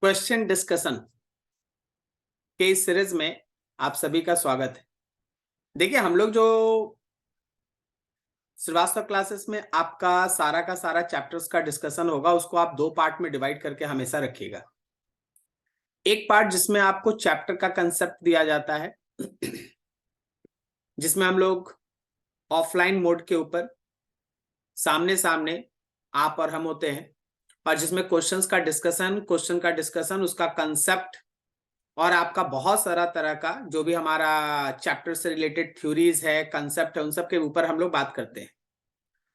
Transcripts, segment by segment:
Question discussion के इस series में आप सभी का स्वागत है। देखिए, हम लोग जो श्रीवास्तव क्लासेस में आपका सारा का सारा चैप्टर्स का डिस्कशन होगा, उसको आप दो पार्ट में डिवाइड करके हमेशा रखिएगा। एक पार्ट जिसमें आपको चैप्टर का कंसेप्ट दिया जाता है, जिसमें हम लोग ऑफलाइन मोड के ऊपर सामने सामने आप और हम होते हैं, और जिसमें क्वेश्चन का डिस्कशन, उसका कंसेप्ट और आपका बहुत सारा तरह का जो भी हमारा चैप्टर से रिलेटेड थ्योरीज है, कंसेप्ट है, उन सब के ऊपर हम लोग बात करते हैं।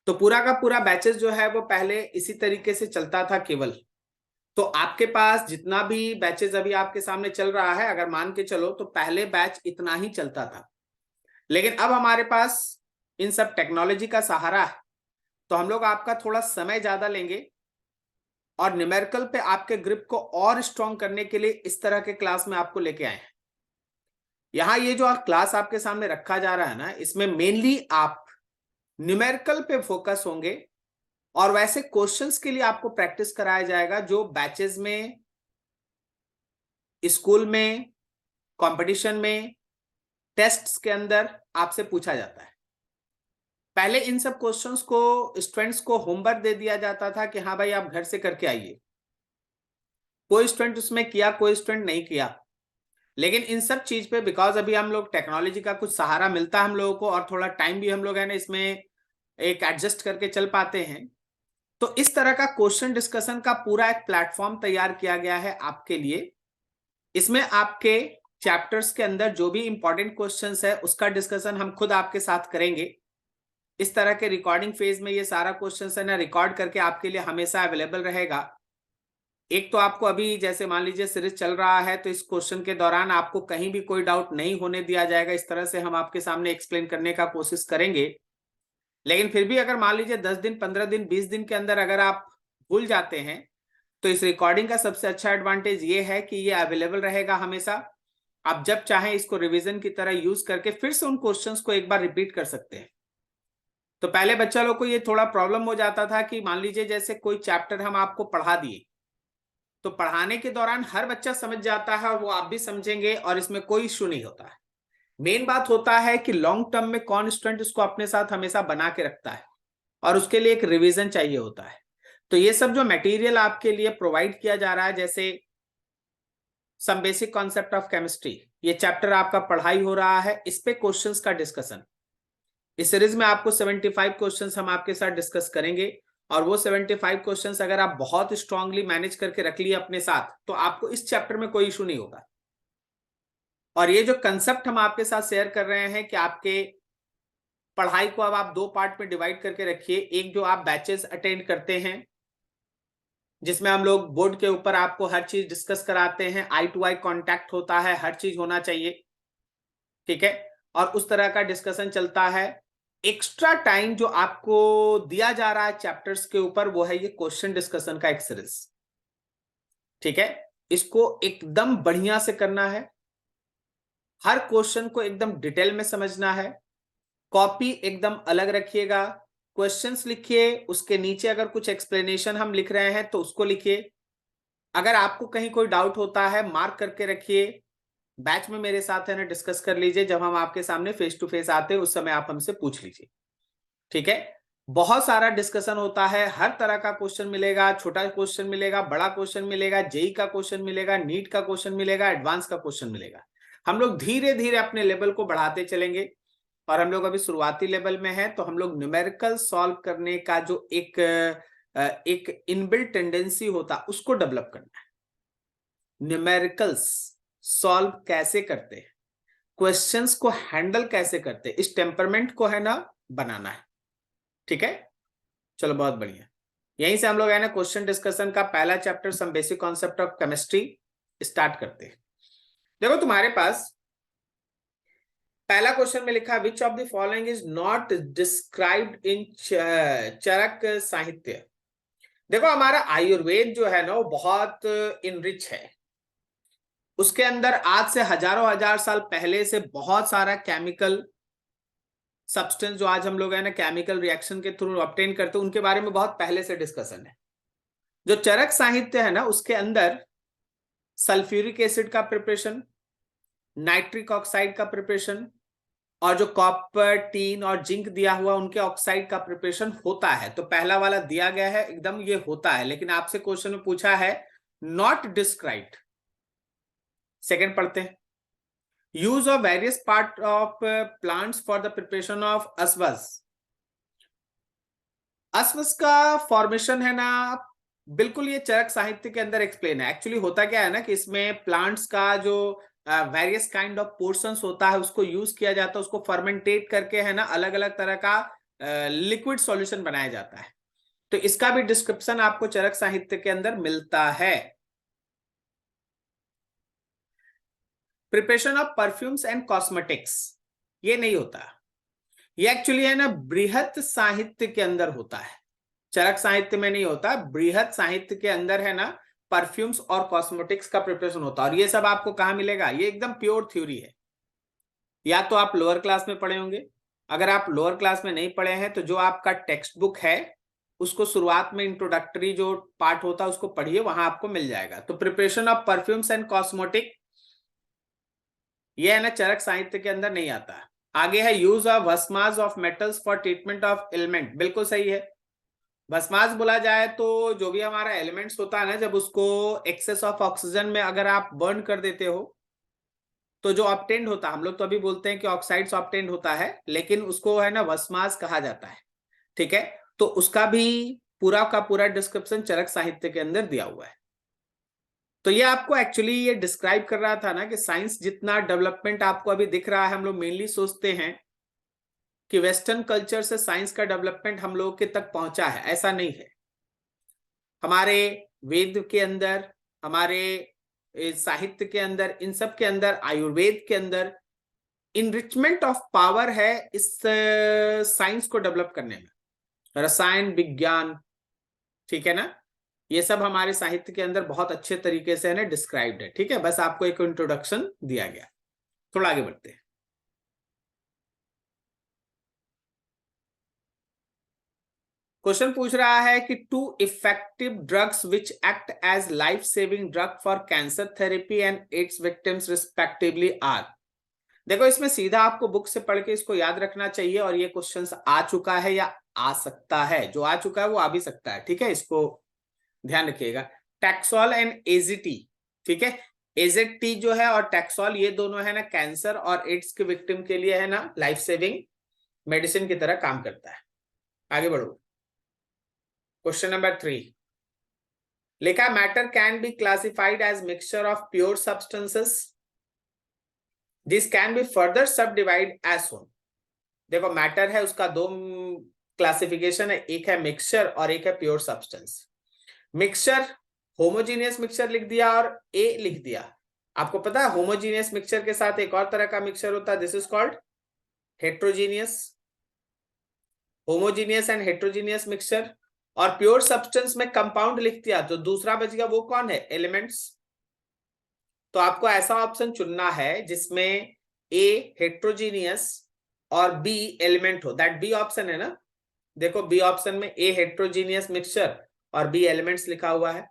तो पूरा का पूरा बैचेस जो है वो पहले इसी तरीके से चलता था केवल। तो आपके पास जितना भी बैचेस अभी आपके सामने चल रहा है, अगर मान के चलो तो पहले बैच इतना ही चलता था। लेकिन अब हमारे पास इन सब टेक्नोलॉजी का सहारा है, तो हम लोग आपका थोड़ा समय ज्यादा लेंगे और न्यूमेरिकल पे आपके ग्रिप को और स्ट्रॉन्ग करने के लिए इस तरह के क्लास में आपको लेके आए हैं। यहाँ ये जो क्लास आपके सामने रखा जा रहा है ना, इसमें मेनली आप न्यूमेरिकल पे फोकस होंगे और वैसे क्वेश्चंस के लिए आपको प्रैक्टिस कराया जाएगा जो बैचेस में, स्कूल में, कंपटीशन में, टेस्ट्स के अंदर आपसे पूछा जाता है। पहले इन सब क्वेश्चंस को स्टूडेंट्स को होमवर्क दे दिया जाता था कि हाँ भाई आप घर से करके आइए। कोई स्टूडेंट उसमें किया, कोई स्टूडेंट नहीं किया। लेकिन इन सब चीज पे बिकॉज अभी हम लोग टेक्नोलॉजी का कुछ सहारा मिलता है हम लोगों को, और थोड़ा टाइम भी हम लोग है ना इसमें एक एडजस्ट करके चल पाते हैं। तो इस तरह का क्वेश्चन डिस्कशन का पूरा एक प्लेटफॉर्म तैयार किया गया है आपके लिए। इसमें आपके चैप्टर्स के अंदर जो भी इंपॉर्टेंट क्वेश्चंस है उसका डिस्कशन हम खुद आपके साथ करेंगे। इस तरह के रिकॉर्डिंग फेज में ये सारा क्वेश्चंस है ना रिकॉर्ड करके आपके लिए हमेशा अवेलेबल रहेगा। एक तो आपको अभी जैसे मान लीजिए सीरीज चल रहा है, तो इस क्वेश्चन के दौरान आपको कहीं भी कोई डाउट नहीं होने दिया जाएगा। इस तरह से हम आपके सामने एक्सप्लेन करने का कोशिश करेंगे। लेकिन फिर भी अगर मान लीजिए 10 दिन, 15 दिन, 20 दिन के अंदर अगर आप भूल जाते हैं, तो इस रिकॉर्डिंग का सबसे अच्छा एडवांटेज ये है कि ये अवेलेबल रहेगा हमेशा। आप जब चाहें इसको रिवीजन की तरह यूज करके फिर से उन क्वेश्चंस को एक बार रिपीट कर सकते हैं। तो पहले बच्चा लोग को ये थोड़ा प्रॉब्लम हो जाता था कि मान लीजिए जैसे कोई चैप्टर हम आपको पढ़ा दिए, तो पढ़ाने के दौरान हर बच्चा समझ जाता है और वो आप भी समझेंगे और इसमें कोई इश्यू नहीं होता है। मेन बात होता है कि लॉन्ग टर्म में कौन स्टूडेंट इसको अपने साथ हमेशा बना के रखता है, और उसके लिए एक रिवीजन चाहिए होता है। तो ये सब जो मटेरियल आपके लिए प्रोवाइड किया जा रहा है, जैसे some basic concept of chemistry, ये चैप्टर आपका पढ़ाई हो रहा है, इस पे क्वेश्चंस का डिस्कशन। इस सीरीज में आपको 75 क्वेश्चंस हम आपके साथ डिस्कस करेंगे, और वो 75 क्वेश्चंस अगर आप बहुत स्ट्रांगली मैनेज करके रख लिए अपने साथ, तो आपको इस चैप्टर में कोई इशू नहीं होगा। और ये जो कंसेप्ट हम आपके साथ शेयर कर रहे हैं कि आपके पढ़ाई को अब आप दो पार्ट में डिवाइड करके रखिए। एक जो आप बैचेस अटेंड करते हैं, जिसमें हम लोग बोर्ड के ऊपर आपको हर चीज डिस्कस कराते हैं, आई टू आई कॉन्टैक्ट होता है, हर चीज होना चाहिए, ठीक है, और उस तरह का डिस्कशन चलता है। एक्स्ट्रा टाइम जो आपको दिया जा रहा है चैप्टर्स के ऊपर, वो है ये क्वेश्चन डिस्कशन का एक सीरीज, ठीक है। इसको एकदम बढ़िया से करना है, हर क्वेश्चन को एकदम डिटेल में समझना है। कॉपी एकदम अलग रखिएगा, क्वेश्चंस लिखिए, उसके नीचे अगर कुछ एक्सप्लेनेशन हम लिख रहे हैं तो उसको लिखिए। अगर आपको कहीं कोई डाउट होता है मार्क करके रखिए, बैच में मेरे साथ है ना डिस्कस कर लीजिए। जब हम आपके सामने फेस टू फेस आते हैं उस समय आप हमसे पूछ लीजिए, ठीक है। बहुत सारा डिस्कशन होता है, हर तरह का क्वेश्चन मिलेगा, छोटा क्वेश्चन मिलेगा, बड़ा क्वेश्चन मिलेगा, जेई का क्वेश्चन मिलेगा, नीट का क्वेश्चन मिलेगा, एडवांस का क्वेश्चन मिलेगा। हम लोग धीरे धीरे अपने लेवल को बढ़ाते चलेंगे, और हम लोग अभी शुरुआती लेवल में है, तो हम लोग न्यूमेरिकल सॉल्व करने का जो एक इनबिल्ट टेंडेंसी होता उसको डेवलप करना है। न्यूमेरिकल्स सॉल्व कैसे करते हैं, क्वेश्चंस को हैंडल कैसे करते हैं, इस टेम्परमेंट को है ना बनाना है, ठीक है। चलो बहुत बढ़िया, यहीं से हम लोग है ना क्वेश्चन डिस्कशन का पहला chapter some basic concept of chemistry start करते हैं। देखो तुम्हारे पास पहला क्वेश्चन में लिखा, which of the following is not described in Charak साहित्य। देखो हमारा आयुर्वेद जो है ना वो बहुत इनरिच है, उसके अंदर आज से हजारों हजार साल पहले से बहुत सारा केमिकल सब्सटेंस जो आज हम लोग है ना केमिकल रिएक्शन के थ्रू ऑब्टेन करते हैं, उनके बारे में बहुत पहले से डिस्कशन है। जो चरक साहित्य है ना उसके अंदर सल्फ्यूरिक एसिड का प्रिपरेशन, नाइट्रिक ऑक्साइड का प्रिपरेशन, और जो कॉपर, टीन और जिंक दिया हुआ उनके ऑक्साइड का प्रिपरेशन होता है। तो पहला वाला दिया गया है एकदम ये होता है, लेकिन आपसे क्वेश्चन में पूछा है नॉट डिस्क्राइब्ड। सेकंड पढ़ते हैं, use of various part of plants for the preparation of अस्वस। अस्वस का फॉर्मेशन है ना, बिल्कुल ये चरक साहित्य के अंदर एक्सप्लेन है। एक्चुअली होता क्या है ना कि इसमें प्लांट्स का जो वेरियस काइंड ऑफ पोर्शंस होता है उसको यूज किया जाता है, उसको फर्मेंटेट करके है ना अलग अलग तरह का लिक्विड सॉल्यूशन बनाया जाता है। तो इसका भी डिस्क्रिप्शन आपको चरक साहित्य के अंदर मिलता है। Preparation of perfumes and cosmetics, ये नहीं होता, ये एक्चुअली है ना बृहत साहित्य के अंदर होता है, चरक साहित्य में नहीं होता। बृहत साहित्य के अंदर है ना परफ्यूम्स और कॉस्मेटिक्स का प्रिपरेशन होता है। और ये सब आपको कहां मिलेगा, ये एकदम प्योर थ्योरी है। या तो आप लोअर क्लास में पढ़े होंगे, अगर आप लोअर क्लास में नहीं पढ़े हैं तो जो आपका टेक्स्ट बुक है उसको शुरुआत में इंट्रोडक्टरी जो पार्ट होता है उसको पढ़िए, वहां आपको मिल जाएगा। तो preparation of perfumes and cosmetic ये है ना चरक साहित्य के अंदर नहीं आता। आगे है यूज ऑफ भस्मास of metals for treatment of element, बिल्कुल सही है। भस्मास बोला जाए तो जो भी हमारा एलिमेंट्स होता है ना, जब उसको एक्सेस ऑफ ऑक्सीजन में अगर आप बर्न कर देते हो तो जो ऑब्टेन्ड होता है, हम लोग तो अभी बोलते हैं कि ऑक्साइड्स ऑब्टेन्ड होता है, लेकिन उसको है ना भस्मास कहा जाता है। ठीक है, तो उसका भी पूरा का पूरा डिस्क्रिप्शन चरक साहित्य के अंदर दिया हुआ है। तो ये आपको एक्चुअली ये डिस्क्राइब कर रहा था ना कि साइंस जितना डेवलपमेंट आपको अभी दिख रहा है, हम लोग मेनली सोचते हैं कि वेस्टर्न कल्चर से साइंस का डेवलपमेंट हम लोग के तक पहुंचा है, ऐसा नहीं है। हमारे वेद के अंदर, हमारे साहित्य के अंदर, इन सब के अंदर, आयुर्वेद के अंदर इनरिचमेंट ऑफ पावर है इस साइंस को डेवलप करने में, रसायन विज्ञान, ठीक है ना, ये सब हमारे साहित्य के अंदर बहुत अच्छे तरीके से है ना डिस्क्राइब्ड है। ठीक है, बस आपको एक इंट्रोडक्शन दिया गया। थोड़ा आगे बढ़ते हैं। क्वेश्चन पूछ रहा है कि two effective drugs which act as life saving drug for cancer therapy and AIDS victims respectively are. देखो इसमें सीधा आपको बुक से पढ़ के इसको याद रखना चाहिए, और ये क्वेश्चन आ चुका है या आ सकता है, जो आ चुका है वो आ भी सकता है। ठीक है, इसको ध्यान रखिएगा। टैक्सोल एंड एजीटी, ठीक है, एजेटी जो है और टैक्सोल ये दोनों है ना कैंसर और एड्स के विक्टिम के लिए है ना लाइफ सेविंग मेडिसिन की तरह काम करता है। आगे बढ़ो। क्वेश्चन नंबर 3, लिखा matter can be classified as mixture of pure substances, this can be further sub divide as shown. देखो मैटर है उसका दो क्लासिफिकेशन है, एक है मिक्सचर और एक है pure substance. Mixture homogeneous mixture लिख दिया और ए लिख दिया। आपको पता है होमोजीनियस मिक्सचर के साथ एक और तरह का मिक्सचर होता है, this is called heterogeneous. Homogeneous and heterogeneous mixture. और प्योर सब्सटेंस में कंपाउंड लिख दिया तो दूसरा बच गया, वो कौन है, एलिमेंट्स। तो आपको ऐसा ऑप्शन चुनना है जिसमें ए हेट्रोजीनियस और बी एलिमेंट हो, दैट बी ऑप्शन है ना। देखो बी ऑप्शन में ए हेट्रोजीनियस मिक्सचर और बी एलिमेंट्स लिखा हुआ है।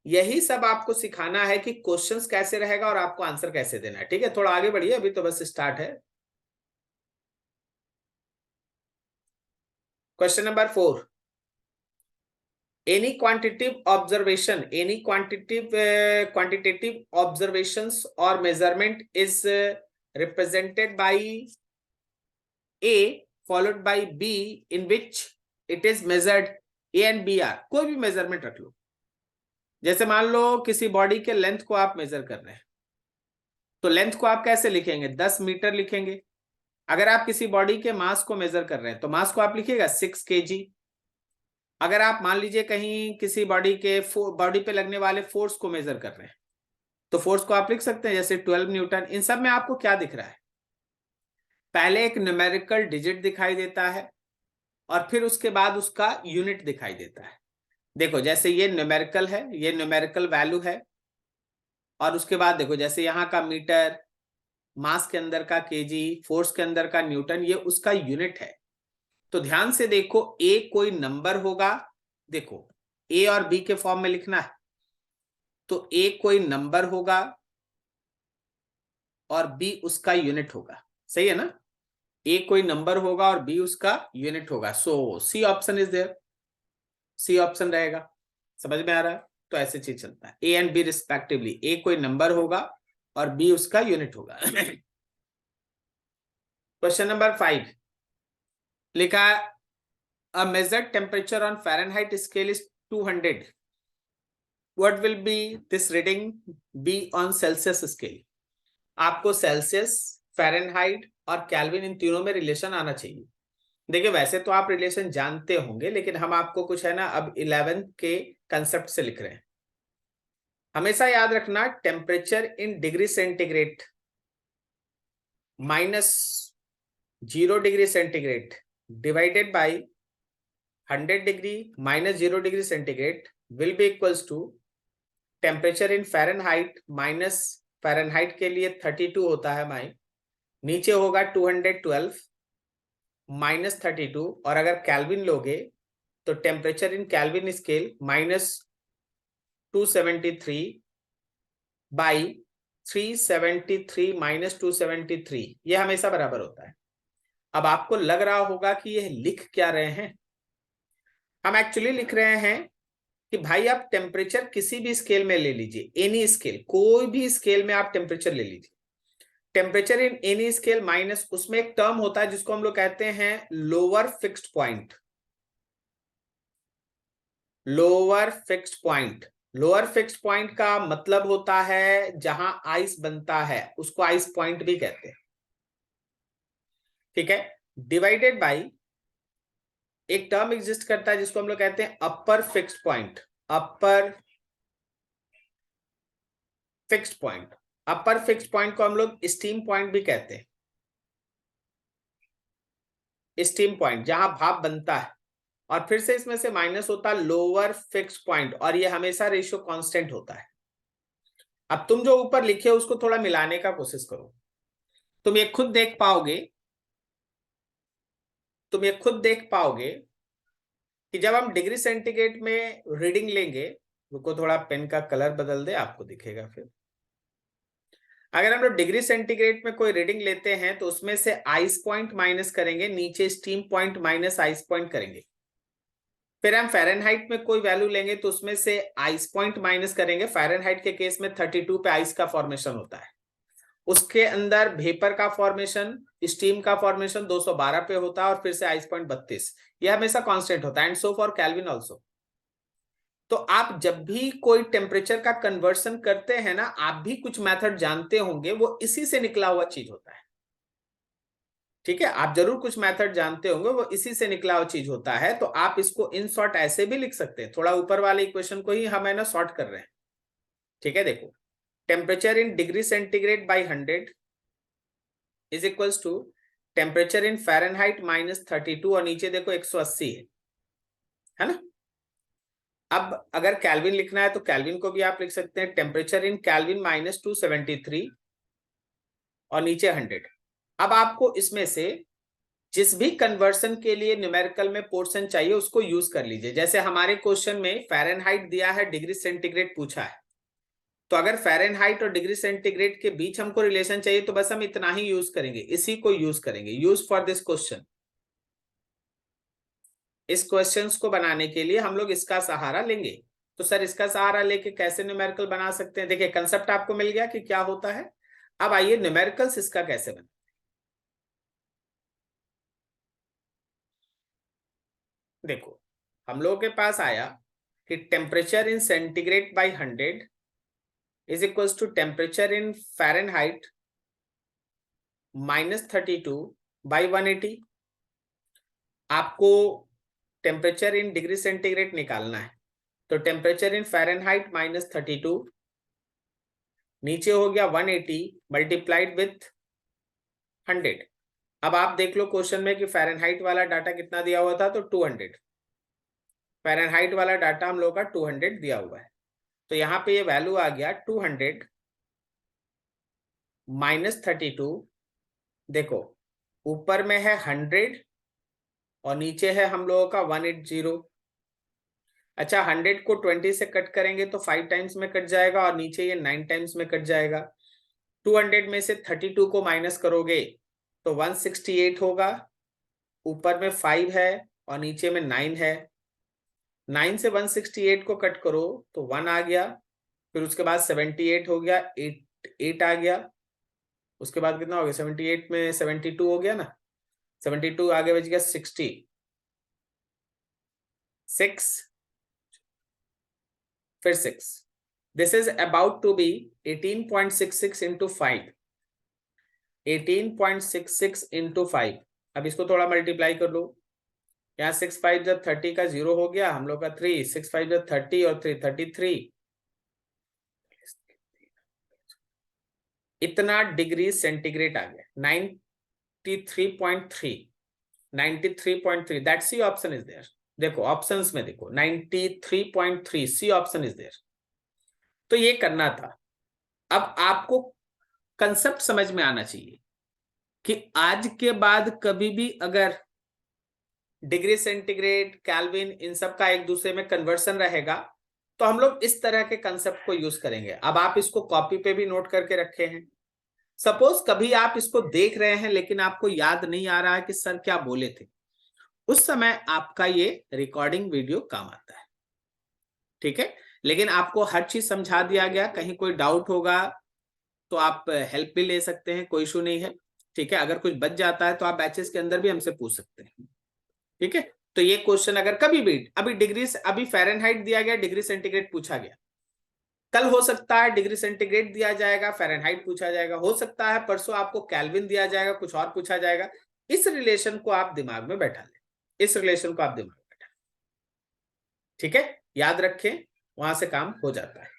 यही सब आपको सिखाना है कि क्वेश्चंस कैसे रहेगा और आपको आंसर कैसे देना है। ठीक है, थोड़ा आगे बढ़िए, अभी तो बस स्टार्ट है। Question number 4, any quantitative observation, any quantitative observations or measurement is represented by A followed by B in which it is measured, A and B are, कोई भी मेजरमेंट रख लो। जैसे मान लो किसी बॉडी के लेंथ को आप मेजर कर रहे हैं, तो लेंथ को आप कैसे लिखेंगे, 10 मीटर लिखेंगे। अगर आप किसी बॉडी के मास को मेजर कर रहे हैं तो मास को आप लिखिएगा 6 kg। अगर आप मान लीजिए कहीं किसी बॉडी के बॉडी पे लगने वाले फोर्स को मेजर कर रहे हैं तो फोर्स को आप लिख सकते हैं जैसे 12 न्यूटन। इन सब में आपको क्या दिख रहा है, पहले एक न्यूमेरिकल डिजिट दिखाई देता है और फिर उसके बाद उसका यूनिट दिखाई देता है। देखो जैसे ये न्यूमेरिकल है, ये न्यूमेरिकल वैल्यू है, और उसके बाद देखो जैसे यहाँ का मीटर, मास के अंदर का केजी, फोर्स के अंदर का न्यूटन, ये उसका यूनिट है। तो ध्यान से देखो, ए कोई नंबर होगा, देखो ए और बी के फॉर्म में लिखना है। तो ए कोई नंबर होगा और बी उसका यूनिट होगा, सही है ना? ए कोई नंबर होगा और बी उसका यूनिट होगा, so C option is there, C option रहेगा। समझ में आ रहा है? तो ऐसे चीज चलता है, ए एंड बी रिस्पेक्टिवली, ए कोई नंबर होगा और बी उसका यूनिट होगा। क्वेश्चन नंबर 5 लिखा, अ measured temperature on Fahrenheit scale is 200, what will B this reading be on Celsius scale? आपको सेल्सियस, फ़ारेनहाइट और केल्विन इन तीनों में रिलेशन आना चाहिए। देखिए वैसे तो आप रिलेशन जानते होंगे, लेकिन हम आपको कुछ है ना अब 11th के कंसेप्ट से लिख रहे हैं। हमेशा याद रखना, temperature in degree centigrade -0 degree centigrade divided by 100 degree -0 degree centigrade will be equals to temperature in Fahrenheit minus Fahrenheit के लिए 32 होता है माई, नीचे होगा 212 -32, और अगर केल्विन लोगे तो temperature in kelvin scale -273 by 373 -273, ये हमेशा बराबर होता है। अब आपको लग रहा होगा कि ये लिख क्या रहे हैं, हम एक्चुअली लिख रहे हैं कि भाई आप टेम्परेचर किसी भी स्केल में ले लीजिए, एनी स्केल, कोई भी स्केल में आप टेम्परेचर ले लीजिए, temperature in any scale minus उसमें एक टर्म होता है जिसको हम लोग कहते हैं lower fixed point. Lower fixed point, lower fixed point का मतलब होता है जहां आइस बनता है, उसको आइस पॉइंट भी कहते हैं, ठीक है? डिवाइडेड बाई एक टर्म एग्जिस्ट करता है जिसको हम लोग कहते हैं अपर फिक्स्ड पॉइंट, अपर फिक्स्ड पॉइंट। अपर फिक्स्ड पॉइंट को हम लोग स्टीम पॉइंट भी कहते हैं, स्टीम पॉइंट जहां भाप बनता है, और फिर से इसमें से माइनस होता है लोअर फिक्स्ड पॉइंट, और ये हमेशा रेशियो कांस्टेंट होता है। अब तुम जो ऊपर लिखे हो उसको थोड़ा मिलाने का कोशिश करो, तुम ये खुद देख पाओगे, तुम ये खुद देख पाओगे कि जब हम डिग्री सेंटीग्रेड में रीडिंग लेंगे, रुको थोड़ा पेन का कलर बदल दे, आपको दिखेगा फिर। अगर हम लोग डिग्री सेंटीग्रेड में कोई रीडिंग लेते हैं तो उसमें से आइस पॉइंट माइनस करेंगे, नीचे steam point minus ice point करेंगे। फिर हम फ़ारेनहाइट में कोई वैल्यू लेंगे तो उसमें से आइस पॉइंट माइनस करेंगे। फ़ारेनहाइट के केस में 32 पे आइस का फॉर्मेशन होता है, उसके अंदर वेपर का फॉर्मेशन, स्टीम का फॉर्मेशन 212 पे होता है, और फिर से आइस पॉइंट 32, यह हमेशा कांस्टेंट होता है, and so for kelvin also. तो आप जब भी कोई टेम्परेचर का कन्वर्शन करते हैं ना, आप भी कुछ मेथड जानते होंगे, वो इसी से निकला हुआ चीज होता है, ठीक है? आप जरूर कुछ मेथड जानते होंगे, वो इसी से निकला हुआ चीज होता है। तो आप इसको इन शॉर्ट ऐसे भी लिख सकते हैं, थोड़ा ऊपर वाले इक्वेशन को ही हम है ना शॉर्ट कर रहे हैं, ठीक है? देखो, temperature in degree centigrade by 100 is equals to temperature in Fahrenheit -32, और नीचे देखो 180 है ना? अब अगर केल्विन लिखना है तो केल्विन को भी आप लिख सकते हैं, टेम्परेचर इन केल्विन -273 और नीचे 100। अब आपको इसमें से जिस भी कन्वर्सन के लिए न्यूमेरिकल में पोर्शन चाहिए उसको यूज कर लीजिए। जैसे हमारे क्वेश्चन में फ़ारेनहाइट दिया है, डिग्री सेंटीग्रेड पूछा है, तो अगर फ़ारेनहाइट और डिग्री सेंटीग्रेड के बीच हमको रिलेशन चाहिए तो बस हम इतना ही यूज करेंगे, इसी को यूज करेंगे, यूज फॉर दिस क्वेश्चन। इस क्वेश्चंस को बनाने के लिए हम लोग इसका सहारा लेंगे। तो सर इसका सहारा लेके कैसे न्यूमेरिकल बना सकते हैं? देखिए कंसेप्ट आपको मिल गया कि क्या होता है। अब आइए न्यूमेरिकल्स इसका कैसे बना। देखो, हम लोगों के पास आया कि temperature in centigrade by 100 is equals to temperature in Fahrenheit -32 by 180। आपको टेम्परेचर इन डिग्री सेंटीग्रेड निकालना है, तो टेम्परेचर इन फ़ारेनहाइट -32 नीचे हो गया 180 मल्टीप्लाइड विथ 100। अब आप देख लो क्वेश्चन में कि फ़ारेनहाइट वाला डाटा कितना दिया हुआ था, तो 200। फ़ारेनहाइट वाला डाटा हम लोग का 200 दिया हुआ है, तो यहाँ पे ये वैल्यू आ गया 200 -32। देखो ऊपर में है 100 और नीचे है हम लोगों का 180, अच्छा 100 को 20 से कट करेंगे तो 5 टाइम्स में कट जाएगा और नीचे ये 9 टाइम्स में कट जाएगा। 200 में से 32 को माइनस करोगे तो 168 होगा, ऊपर में 5 है और नीचे में 9 है। 9 से 168 को कट करो तो 1 आ गया, फिर उसके बाद 78 हो गया, 8 आ गया, उसके बाद कितना हो गया 78 में 72 हो गया ना, 72 आगे बच गया 60, 6 फिर 6। This is about to be 18.66 into 5, 18.66 into 5। अब इसको थोड़ा मल्टीप्लाई कर लो, यहाँ 6 5 जब 30 का 0 हो गया, हम लोग का 3, 6 5 जब 30 और 3 33, इतना डिग्री सेंटीग्रेड आ गया 93.3, 93.3, that C option is there. देखो ऑप्शंस में देखो 93.3 सी ऑप्शन इज देयर। तो ये करना था। अब आपको कंसेप्ट समझ में आना चाहिए कि आज के बाद कभी भी अगर डिग्री सेंटीग्रेड, केल्विन, इन सब का एक दूसरे में कन्वर्सन रहेगा तो हम लोग इस तरह के कंसेप्ट को यूज करेंगे। अब आप इसको कॉपी पे भी नोट करके रखे हैं। सपोज कभी आप इसको देख रहे हैं लेकिन आपको याद नहीं आ रहा है कि सर क्या बोले थे, उस समय आपका ये रिकॉर्डिंग वीडियो काम आता है, ठीक है। लेकिन आपको हर चीज समझा दिया गया, कहीं कोई डाउट होगा तो आप हेल्प भी ले सकते हैं, कोई इशू नहीं है, ठीक है। अगर कुछ बच जाता है तो आप बैचेस के अंदर भी हमसे पूछ सकते हैं, ठीक है। तो ये क्वेश्चन अगर कभी भी अभी डिग्री, अभी फ़ारेनहाइट दिया गया, डिग्री सेंटीग्रेड पूछा गया, कल हो सकता है डिग्री सेंटीग्रेड दिया जाएगा, फ़ारेनहाइट पूछा जाएगा, हो सकता है परसों आपको केल्विन दिया जाएगा, कुछ और पूछा जाएगा। इस रिलेशन को आप दिमाग में बैठा लें, इस रिलेशन को आप दिमाग में बैठा, ठीक है। याद रखें, वहां से काम हो जाता है।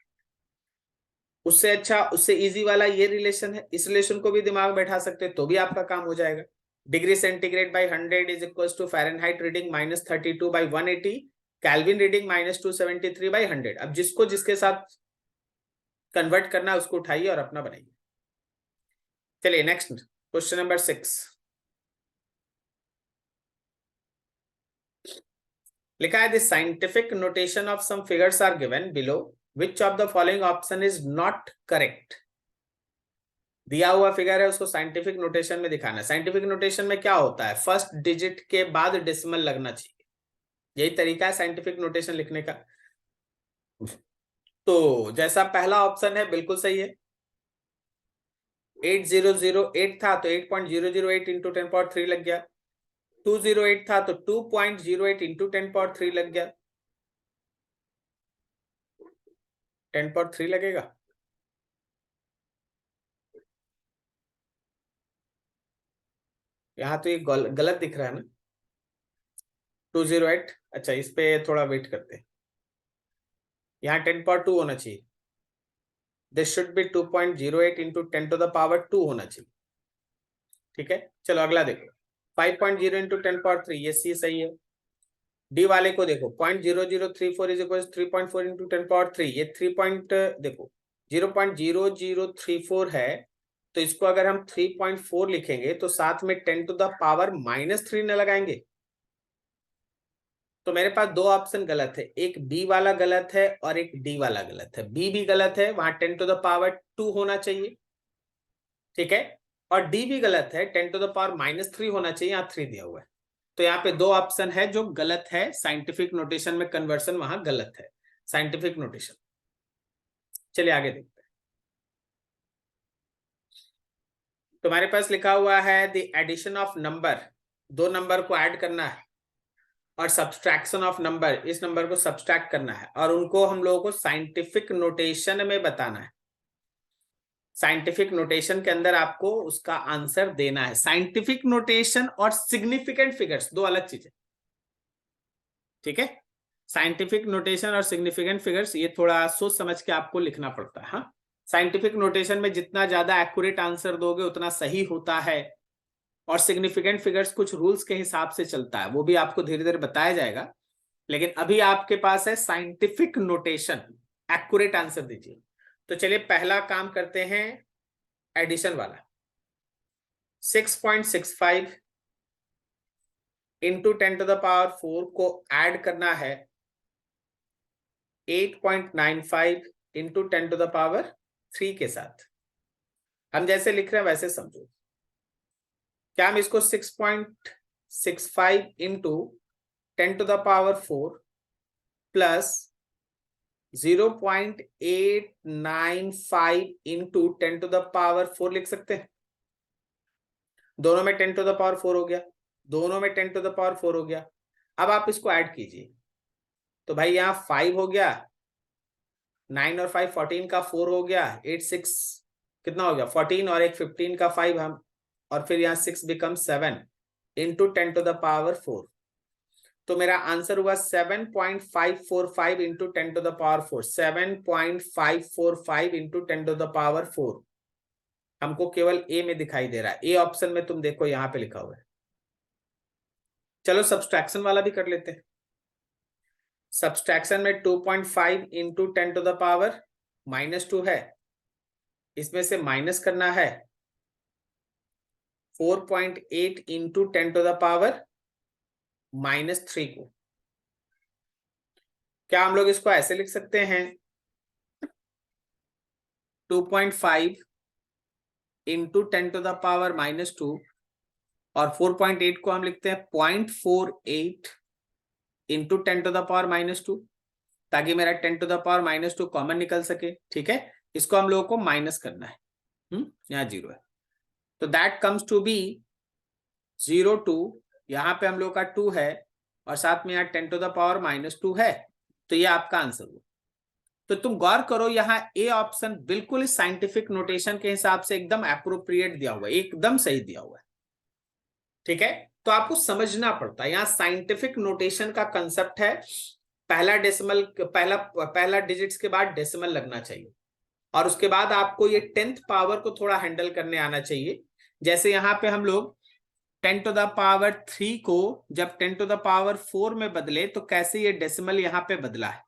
उससे अच्छा, उससे इजी वाला ये रिलेशन है, इस रिलेशन को भी दिमाग में बैठा सकते हैं तो भी आपका काम हो जाएगा। Degree centigrade by 100 is equal to Fahrenheit reading -32 by 180, Kelvin reading -273 by 100। अब जिसको जिसके साथ कन्वर्ट करना है उसको उठाइए और अपना बनाइए। चलिए नेक्स्ट क्वेश्चन नंबर 6 लिखा है, the scientific notation of some figures are given below, which of the following option is not correct. दिया हुआ फिगर है उसको साइंटिफिक नोटेशन में दिखाना है। साइंटिफिक नोटेशन में क्या होता है, फर्स्ट डिजिट के बाद डेसिमल लगना चाहिए, यही तरीका है साइंटिफिक नोटेशन लिखने का। तो जैसा पहला ऑप्शन है बिल्कुल सही है, 8008 था तो 8.008 इंटू 10³ लग गया, 208 था तो 2.08 इंटू 10³ लग गया, 10³ लगेगा। यहाँ तो ये गलत दिख रहा है ना, 208। अच्छा इस पे थोड़ा वेट करते हैं, यहाँ 10² होना चाहिए, दिस शुड बी 2.08 इंटू 10⁻² होना चाहिए, ठीक है। चलो अगला देखो, 5.0 इंटू 10³ ये सी सही है। डी वाले को देखो, 0.0034 इज इक्वल 3.4 इंटू 10³ ये 0.0034 है, तो इसको अगर हम 3.4 लिखेंगे तो साथ में 10⁻³ न लगाएंगे, तो मेरे पास दो ऑप्शन गलत है, एक बी वाला गलत है और एक डी वाला गलत है। बी भी गलत है, वहां 10⁻² होना चाहिए, ठीक है, और डी भी गलत है, 10⁻³ होना चाहिए, यहाँ 3 दिया हुआ है। तो यहाँ पे दो ऑप्शन है जो गलत है, साइंटिफिक नोटेशन में कन्वर्सन वहां गलत है, साइंटिफिक नोटेशन। चलिए आगे देखते हैं। तुम्हारे पास लिखा हुआ है द एडिशन ऑफ नंबर, दो नंबर को ऐड करना है और सब्सट्रैक्शन ऑफ नंबर, इस नंबर को सब्सट्रैक्ट करना है और उनको हम लोगों को साइंटिफिक नोटेशन में बताना है। साइंटिफिक नोटेशन के अंदर आपको उसका आंसर देना है। साइंटिफिक नोटेशन और सिग्निफिकेंट फिगर्स दो अलग चीजें, ठीक है। साइंटिफिक नोटेशन और सिग्निफिकेंट फिगर्स ये थोड़ा सोच समझ के आपको लिखना पड़ता है। हाँ, साइंटिफिक नोटेशन में जितना ज्यादा एक्यूरेट आंसर दोगे उतना सही होता है, और सिग्निफिकेंट फिगर्स कुछ रूल्स के हिसाब से चलता है, वो भी आपको धीरे धीरे बताया जाएगा। लेकिन अभी आपके पास है साइंटिफिक नोटेशन, एक्यूरेट आंसर दीजिए। तो चलिए पहला काम करते हैं, एडिशन वाला। 6.65 इंटू 10⁻⁴ को ऐड करना है 8.95 इंटू 10 टू द पावर 3 के साथ। हम जैसे लिख रहे हैं वैसे समझो। क्या हम इसको 6.65 into 10 to the power 4 plus 0.895 into 10 to the power 4 लिख सकते हैं? दोनों में 10 टू द पावर 4 हो गया, दोनों में 10 टू द पावर 4 हो गया। अब आप इसको ऐड कीजिए तो भाई यहाँ 5 हो गया, 9 और 5 14 का 4 हो गया, 8 6 कितना हो गया 14 और एक 15 का 5 हम, और फिर यहाँ 6 become 7 into 10 to the power 4। तो मेरा आंसर हुआ 7.545 into 10 to the power 4। 7.545 into 10 to the power 4 हमको केवल ए में दिखाई दे रहा है। ए ऑप्शन में तुम देखो यहाँ पे लिखा हुआ है। चलो सब्सट्रैक्शन वाला भी कर लेते हैं। सब्सट्रैक्शन में 2.5 इंटू 10 टू द पावर -2 है, इसमें से माइनस करना है 4.8 इंटू 10 टू द पावर -3 को। क्या हम लोग इसको ऐसे लिख सकते हैं? 2.5 इंटू 10 टू द पावर -2 और 4.8 को हम लिखते हैं 0.48 इंटू 10 टू द पावर -2, ताकि मेरा 10 टू द पावर -2 कॉमन निकल सके। ठीक है, इसको हम लोगों को माइनस करना है। यहाँ 0 है तो दैट कम्स टू बी 0.2। यहाँ पे हम लोग का 2 है और साथ में यहाँ 10 टू द पावर -2 है, तो ये आपका आंसर हुआ। तो तुम गौर करो, यहाँ ए ऑप्शन बिल्कुल साइंटिफिक नोटेशन के हिसाब से एकदम अप्रोप्रिएट दिया हुआ है, एकदम सही दिया हुआ है। ठीक है, तो आपको समझना पड़ता है, यहाँ साइंटिफिक नोटेशन का कंसेप्ट है। पहला डेसिमल, पहला डिजिट्स के बाद डेसिमल लगना चाहिए, और उसके बाद आपको ये 10th पावर को थोड़ा हैंडल करने आना चाहिए। जैसे यहाँ पे हम लोग 10 टू द पावर 3 को जब 10 टू द पावर 4 में बदले तो कैसे ये डेसिमल यहाँ पे बदला है।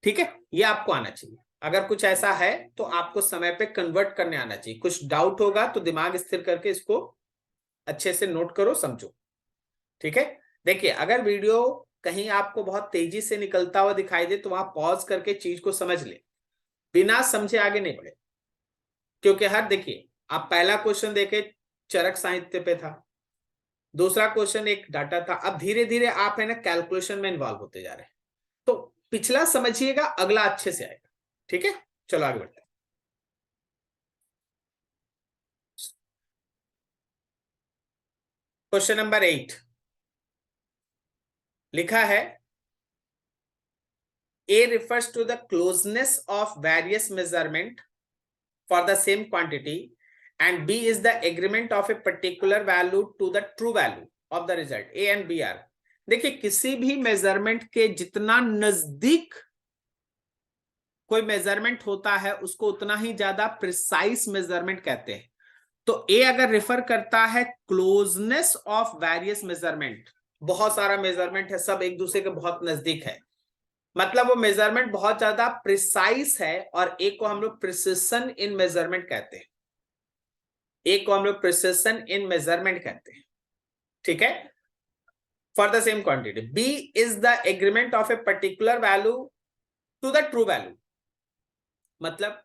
ठीक है, ये आपको आना चाहिए। अगर कुछ ऐसा है तो आपको समय पे कन्वर्ट करने आना चाहिए। कुछ डाउट होगा तो दिमाग स्थिर करके इसको अच्छे से नोट करो, समझो। ठीक है, देखिए अगर वीडियो कहीं आपको बहुत तेजी से निकलता हुआ दिखाई दे तो वहां पॉज करके चीज को समझ ले, बिना समझे आगे नहीं बढ़े। क्योंकि हर देखिए, आप पहला क्वेश्चन देखे चरक साहित्य पे था, दूसरा क्वेश्चन एक डाटा था, अब धीरे धीरे आप है ना कैलकुलेशन में इन्वॉल्व होते जा रहे हैं। तो पिछला समझिएगा, अगला अच्छे से आएगा। ठीक है, चलो आगे बढ़ते हैं। क्वेश्चन नंबर 8 लिखा है, A refers to the closeness of various measurement for the same quantity and B is the agreement of a particular value to the true value of the result. A and B are, देखिए किसी भी measurement के जितना नजदीक कोई measurement होता है उसको उतना ही ज्यादा प्रिसाइज मेजरमेंट कहते हैं। तो ए अगर रेफर करता है क्लोजनेस ऑफ वेरियस मेजरमेंट, बहुत सारा मेजरमेंट है, सब एक दूसरे के बहुत नजदीक है, मतलब वो मेजरमेंट बहुत ज्यादा प्रिसाइज है, और एक को हम लोग प्रिसिशन इन मेजरमेंट कहते हैं, एक को हम लोग प्रिसिशन इन मेजरमेंट कहते हैं। ठीक है, for the same quantity B is the agreement of a particular value to the true value, मतलब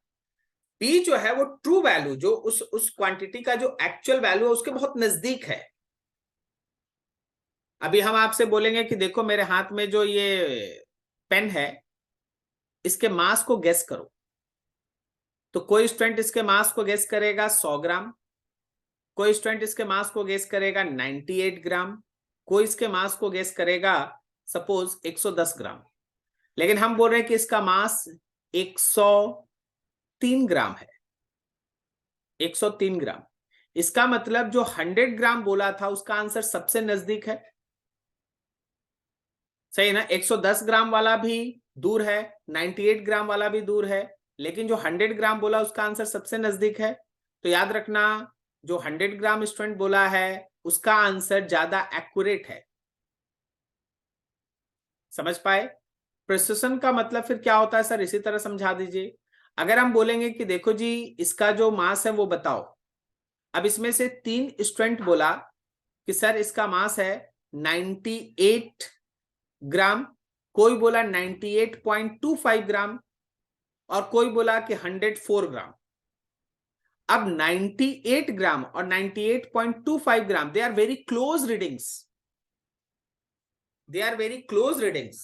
बी जो है वो ट्रू वैल्यू, जो उस क्वांटिटी का जो एक्चुअल वैल्यू है उसके बहुत नजदीक है। अभी हम आपसे बोलेंगे कि देखो मेरे हाथ में जो ये पेन है इसके मास को गेस करो, तो कोई स्टूडेंट इसके मास को गेस करेगा 100 ग्राम, कोई स्टूडेंट इसके मास को गेस करेगा 98 ग्राम, कोई इसके मास को गेस करेगा सपोज 110 ग्राम, लेकिन हम बोल रहे हैं कि इसका मास 103 ग्राम है, 103 ग्राम। इसका मतलब जो 100 ग्राम बोला था उसका आंसर सबसे नजदीक है, सही ना। 110 ग्राम वाला भी दूर है, 98 ग्राम वाला भी दूर है, लेकिन जो 100 ग्राम बोला उसका आंसर सबसे नजदीक है। तो याद रखना, जो 100 ग्राम स्टूडेंट बोला है उसका आंसर ज्यादा एक्यूरेट है। समझ पाए? प्रिसिशन का मतलब फिर क्या होता है सर, इसी तरह समझा दीजिए। अगर हम बोलेंगे कि देखो जी इसका जो मास है वो बताओ, अब इसमें से 3 स्टूडेंट बोला कि सर इसका मास है 98 ग्राम, कोई बोला 98.25 ग्राम और कोई बोला कि 104 ग्राम। अब 98 ग्राम और 98.25 gram, they are very close readings, they are very close readings,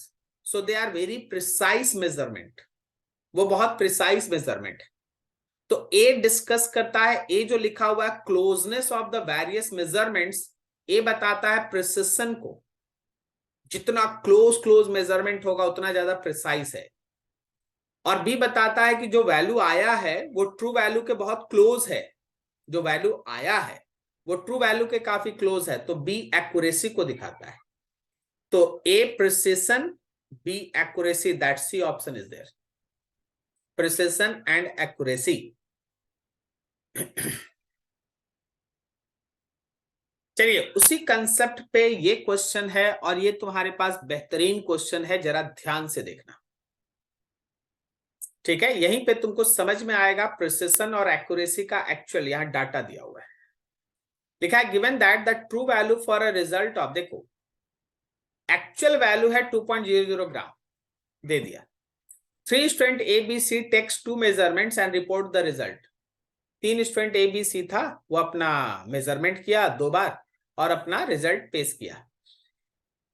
so they are very precise measurement, वो बहुत प्रिसाइज मेजरमेंट। तो ए डिस्कस करता है, ए जो लिखा हुआ है closeness of the various measurements, A बताता है प्रिसिशन को, जितना क्लोज मेजरमेंट होगा उतना ज्यादा प्रिसाइज है। और बी बताता है कि जो वैल्यू आया है वो ट्रू वैल्यू के बहुत क्लोज है, जो वैल्यू आया है वो ट्रू वैल्यू के काफी क्लोज है, तो बी एक्यूरेसी को दिखाता है। तो A precision, B accuracy, that C option is there, precision and accuracy. चलिए उसी कंसेप्ट पे ये क्वेश्चन है और ये तुम्हारे पास बेहतरीन क्वेश्चन है, जरा ध्यान से देखना, ठीक है। यहीं पे तुमको समझ में आएगा प्रिसिशन और एक्यूरेसी का एक्चुअल यहां डाटा दिया हुआ है, लिखा है given that the true value for a result of, देखो एक्चुअल वैल्यू है 2.00 ग्राम दे दिया। 3 student A B C takes 2 measurements and report the result. 3 student A B C था, वो अपना मेजरमेंट किया 2 बार और अपना रिजल्ट पेश किया।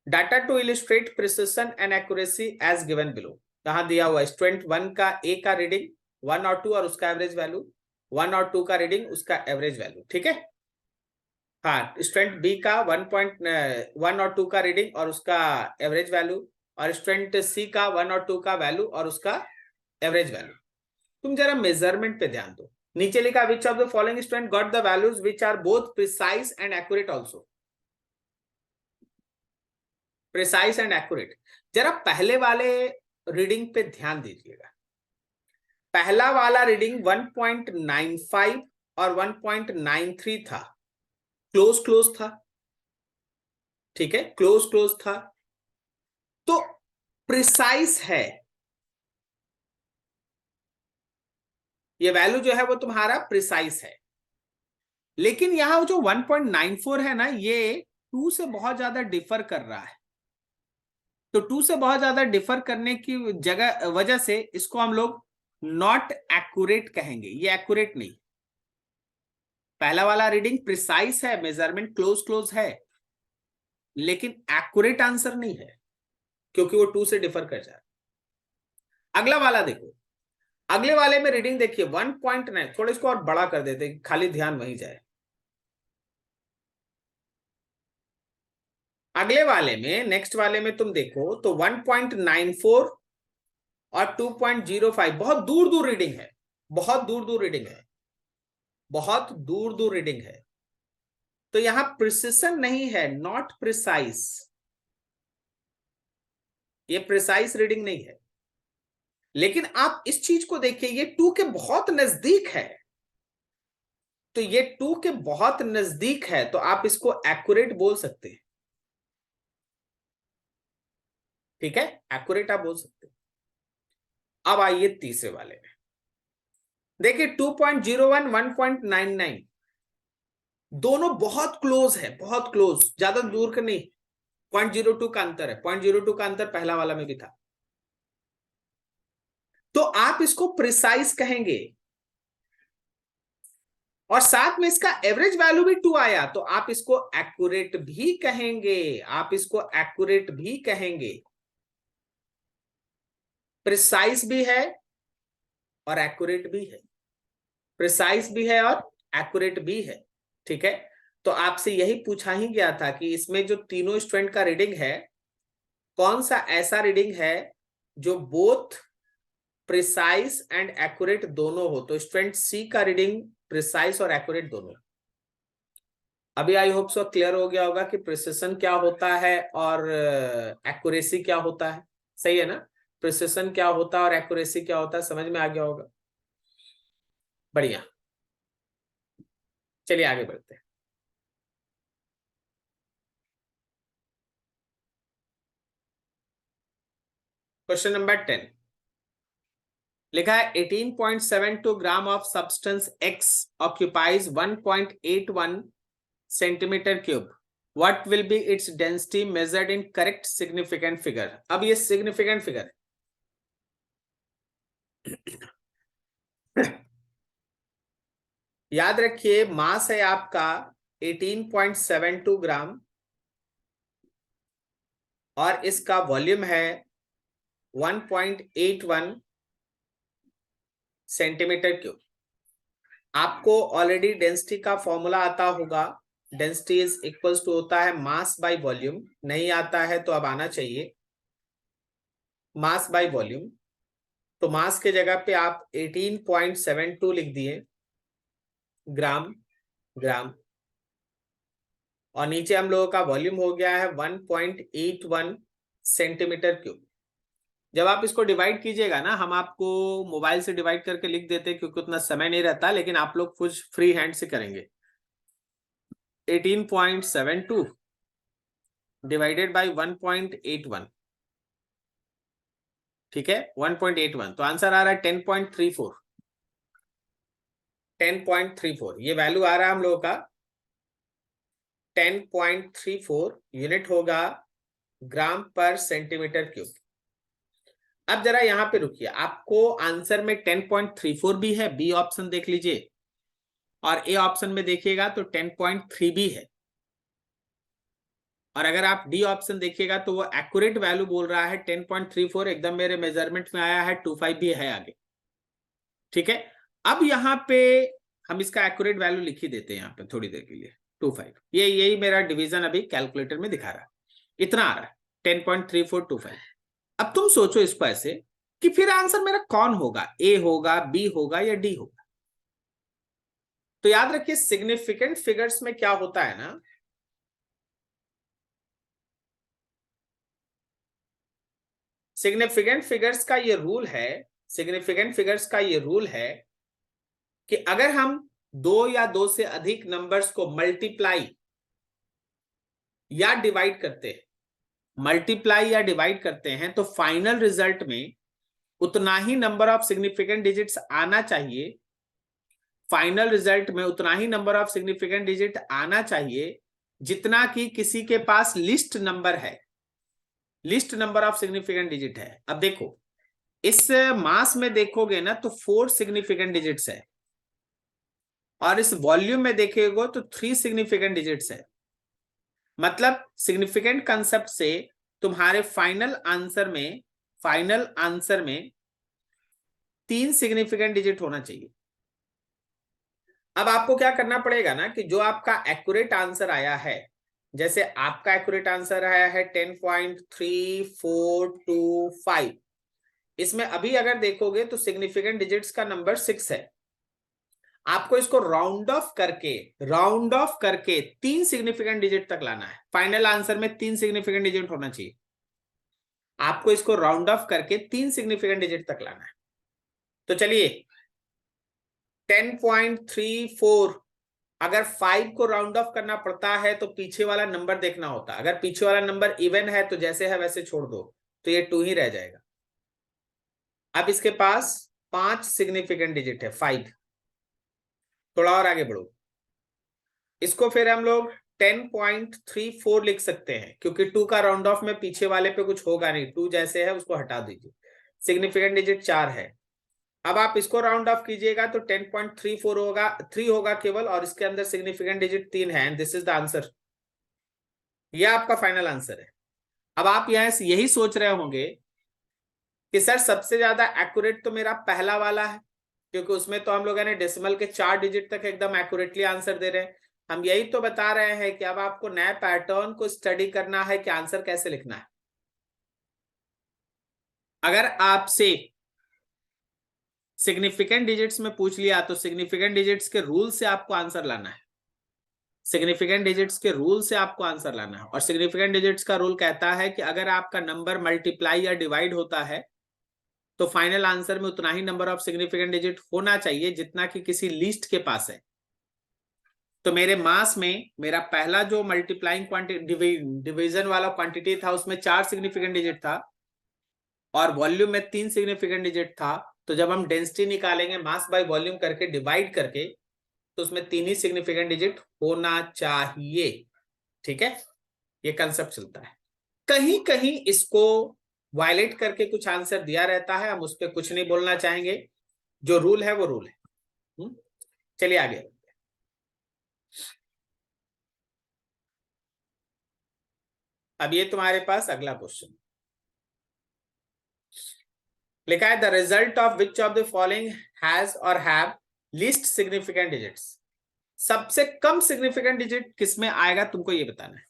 Data to illustrate precision and accuracy as given below, कहां दिया हुआ स्टूडेंट 1 का ए का रीडिंग 1 और 2 और उसका एवरेज वैल्यू, 1 और 2 का रीडिंग उसका एवरेज वैल्यू, ठीक है। हाँ, स्टूडेंट बी का 1.1 और 2 का रीडिंग और उसका एवरेज वैल्यू, और स्टूडेंट सी का 1 और 2 का वैल्यू और उसका एवरेज वैल्यू। तुम जरा मेजरमेंट पे ध्यान दो, नीचे लिखा which of the following student got the values which are both precise and accurate also, precise and accurate. जरा पहले वाले रीडिंग पे ध्यान दीजिएगा, पहला वाला रीडिंग 1.95 और 1.93 था, क्लोज था, ठीक है, क्लोज था, तो प्रिसाइज है, ये वैल्यू जो है वो तुम्हारा प्रिसाइज है। लेकिन यहां जो 1.94 है ना, ये 2 से बहुत ज्यादा डिफर कर रहा है, तो 2 से बहुत ज्यादा डिफर करने की वजह से इसको हम लोग नॉट एक्यूरेट कहेंगे, ये एक्यूरेट नहीं। पहला वाला रीडिंग प्रिसाइज है, मेजरमेंट क्लोज है, लेकिन एक्यूरेट आंसर नहीं है क्योंकि वो 2 से डिफर कर जा रहा है। अगला वाला देखो, अगले वाले में रीडिंग देखिए 1.9, थोड़ा इसको और बड़ा कर देते, खाली ध्यान वहीं जाए। अगले वाले में, नेक्स्ट वाले में तुम देखो तो 1.94 और 2.05, बहुत दूर दूर रीडिंग है, बहुत दूर दूर रीडिंग है, बहुत दूर दूर रीडिंग है। तो यहां प्रिसिशन नहीं है, नॉट प्रिसाइज, ये प्रिसाइज रीडिंग नहीं है। लेकिन आप इस चीज को देखिए, ये 2 के बहुत नजदीक है, तो ये 2 के बहुत नजदीक है, तो आप इसको एक्यूरेट बोल सकते हैं, ठीक है, एक्यूरेट आप बोल सकते हैं। अब आइए तीसरे वाले में, देखिए 2.01 1.99, दोनों बहुत क्लोज है, बहुत क्लोज, ज्यादा दूर का नहीं, 0.02 का अंतर है, 0.02 का अंतर पहला वाला में भी था, तो आप इसको प्रिसाइज कहेंगे। और साथ में इसका एवरेज वैल्यू भी 2 आया, तो आप इसको एक्यूरेट भी कहेंगे, आप इसको एक्यूरेट भी कहेंगे। प्रिसाइज भी है और एक्यूरेट भी है, प्रिसाइज भी है और एक्यूरेट भी है, ठीक है। तो आपसे यही पूछा ही गया था कि इसमें जो तीनों स्टूडेंट का रीडिंग है, कौन सा ऐसा रीडिंग है जो बोथ प्रिसाइज एंड एक्यूरेट दोनों हो। तो स्टूडेंट सी का रीडिंग प्रिसाइज और एक्यूरेट दोनों। अभी आई होप सो क्लियर हो गया होगा कि प्रिसिशन क्या होता है और एक्यूरेसी क्या होता है, सही है ना। प्रिसिशन क्या होता है और एक्यूरेसी क्या होता है, समझ में आ गया होगा, बढ़िया। चलिए आगे बढ़ते हैं। क्वेश्चन नंबर 10 लिखा है 18.72 gram of substance x occupies 1.81 centimetre cube what will B its density measured in correct significant figure. अब ये सिग्निफिकेंट फिगर याद रखिए, मास है आपका 18.72 ग्राम और इसका वॉल्यूम है 1.81 सेंटीमीटर क्यूब। आपको ऑलरेडी डेंसिटी का फॉर्मूला आता होगा, डेंसिटी इज इक्वल्स टू होता है मास बाय वॉल्यूम। नहीं आता है तो अब आना चाहिए, मास बाय वॉल्यूम। तो मास के जगह पे आप 18.72 लिख दिए ग्राम, ग्राम, और नीचे हम लोगों का वॉल्यूम हो गया है 1.81 सेंटीमीटर क्यूब। जब आप इसको डिवाइड कीजिएगा ना, हम आपको मोबाइल से डिवाइड करके लिख देते हैं क्योंकि उतना समय नहीं रहता, लेकिन आप लोग कुछ फ्री हैंड से करेंगे। 18.72 डिवाइडेड बाय 1.81, ठीक है, 1.81, तो आंसर आ रहा है 10.34। 10.34 ये वैल्यू आ रहा है हम लोगों का 10.34 यूनिट होगा ग्राम पर सेंटीमीटर क्यूब। अब जरा यहां पे रुकिए, आपको आंसर में 10.34 भी है, बी ऑप्शन देख लीजिए, और ए ऑप्शन में देखिएगा तो 10.3 भी है, और अगर आप डी ऑप्शन देखिएगा तो वो एक्यूरेट वैल्यू बोल रहा है 10.34, एकदम मेरे मेजरमेंट में आया है, 25 भी है आगे, ठीक है। अब यहाँ पे हम इसका एक्यूरेट वैल्यू लिख ही देते हैं यहाँ पे थोड़ी देर के लिए, 25। ये यही मेरा डिवीजन अभी कैलकुलेटर में दिखा रहा है, इतना आ रहा है 10.3425। अब तुम सोचो इसको ऐसे कि फिर आंसर मेरा कौन होगा, ए होगा, बी होगा या डी होगा। तो याद रखिए सिग्निफिकेंट फिगर्स में क्या होता है ना, सिग्निफिकेंट फिगर्स का ये रूल है, सिग्निफिकेंट फिगर्स का ये रूल है कि अगर हम दो या दो से अधिक नंबर्स को मल्टीप्लाई या डिवाइड करते हैं, मल्टीप्लाई या डिवाइड करते हैं, तो फाइनल रिजल्ट में उतना ही नंबर ऑफ सिग्निफिकेंट डिजिट्स आना चाहिए, फाइनल रिजल्ट में उतना ही नंबर ऑफ सिग्निफिकेंट डिजिट आना चाहिए जितना कि किसी के पास लिस्ट नंबर है, list number of significant digit है। अब देखो इस मास में देखोगे ना तो 4 सिग्निफिकेंट डिजिट्स है, और इस वॉल्यूम में देखेगा तो 3 सिग्निफिकेंट डिजिट्स है। मतलब सिग्निफिकेंट कंसेप्ट से तुम्हारे फाइनल आंसर में 3 सिग्निफिकेंट डिजिट होना चाहिए। अब आपको क्या करना पड़ेगा ना कि जो आपका एक्यूरेट आंसर आया है, जैसे आपका एक्यूरेट आंसर आया है 10.3425, इसमें अभी अगर देखोगे तो सिग्निफिकेंट डिजिट्स का नंबर 6 है। आपको इसको राउंड ऑफ करके 3 सिग्निफिकेंट डिजिट तक लाना है, फाइनल आंसर में 3 सिग्निफिकेंट डिजिट होना चाहिए। आपको इसको राउंड ऑफ करके 3 सिग्निफिकेंट डिजिट तक लाना है। तो चलिए 10.34 अगर 5 को राउंड ऑफ करना पड़ता है तो पीछे वाला नंबर देखना होता है, अगर पीछे वाला नंबर इवन है तो जैसे है वैसे छोड़ दो, तो ये 2 ही रह जाएगा। अब इसके पास 5 सिग्निफिकेंट डिजिट है, 5। थोड़ा और आगे बढ़ो, इसको फिर हम लोग 10.34 लिख सकते हैं, क्योंकि 2 का राउंड ऑफ में पीछे वाले पे कुछ होगा नहीं, 2 जैसे है उसको हटा दीजिए, सिग्निफिकेंट डिजिट 4 है। अब आप इसको राउंड ऑफ कीजिएगा तो 10.34 होगा, 3 होगा केवल, और इसके अंदर सिग्निफिकेंट डिजिट 3 है, and this is the answer. ये आपका फाइनल आंसर है। अब आप यहां से यही सोच रहे होंगे कि सर सबसे ज्यादा एक्यूरेट तो मेरा पहला वाला है, क्योंकि उसमें तो हम लोगों ने डेसिमल के 4 डिजिट तक एकदम एक्यूरेटली आंसर दे रहे हैं। हम यही तो बता रहे हैं कि अब आपको नए पैटर्न को स्टडी करना है कि आंसर कैसे लिखना है। अगर आपसे सिग्निफिकेंट डिजिट्स में पूछ लिया तो सिग्निफिकेंट डिजिट्स के रूल से आपको आंसर लाना है, सिग्निफिकेंट डिजिट्स के रूल से आपको आंसर लाना है। और सिग्निफिकेंट डिजिट्स का रूल कहता है कि अगर आपका नंबर मल्टीप्लाई या डिवाइड होता है तो फाइनल आंसर में उतना ही नंबर ऑफ सिग्निफिकेंट डिजिट होना चाहिए जितना कि किसी लिस्ट के पास है। तो मेरे मास में मेरा पहला जो मल्टीप्लाइंग क्वांटिटी डिवीजन वाला क्वांटिटी था उसमें 4 सिग्निफिकेंट डिजिट था, और वॉल्यूम में 3 सिग्निफिकेंट डिजिट था। तो जब हम डेंसिटी निकालेंगे मास बाय वॉल्यूम करके डिवाइड करके, तो उसमें 3 ही सिग्निफिकेंट डिजिट होना चाहिए, ठीक है। ये कंसेप्ट चलता है। कहीं कहीं इसको वायलेट करके कुछ आंसर दिया रहता है, हम उस पर कुछ नहीं बोलना चाहेंगे, जो रूल है वो रूल है। चलिए आगे। अब ये तुम्हारे पास अगला क्वेश्चन लिखा है, the result of which of the following has और हैव लीस्ट सिग्निफिकेंट डिजिट्स। सबसे कम सिग्निफिकेंट डिजिट किसमें आएगा तुमको ये बताना है।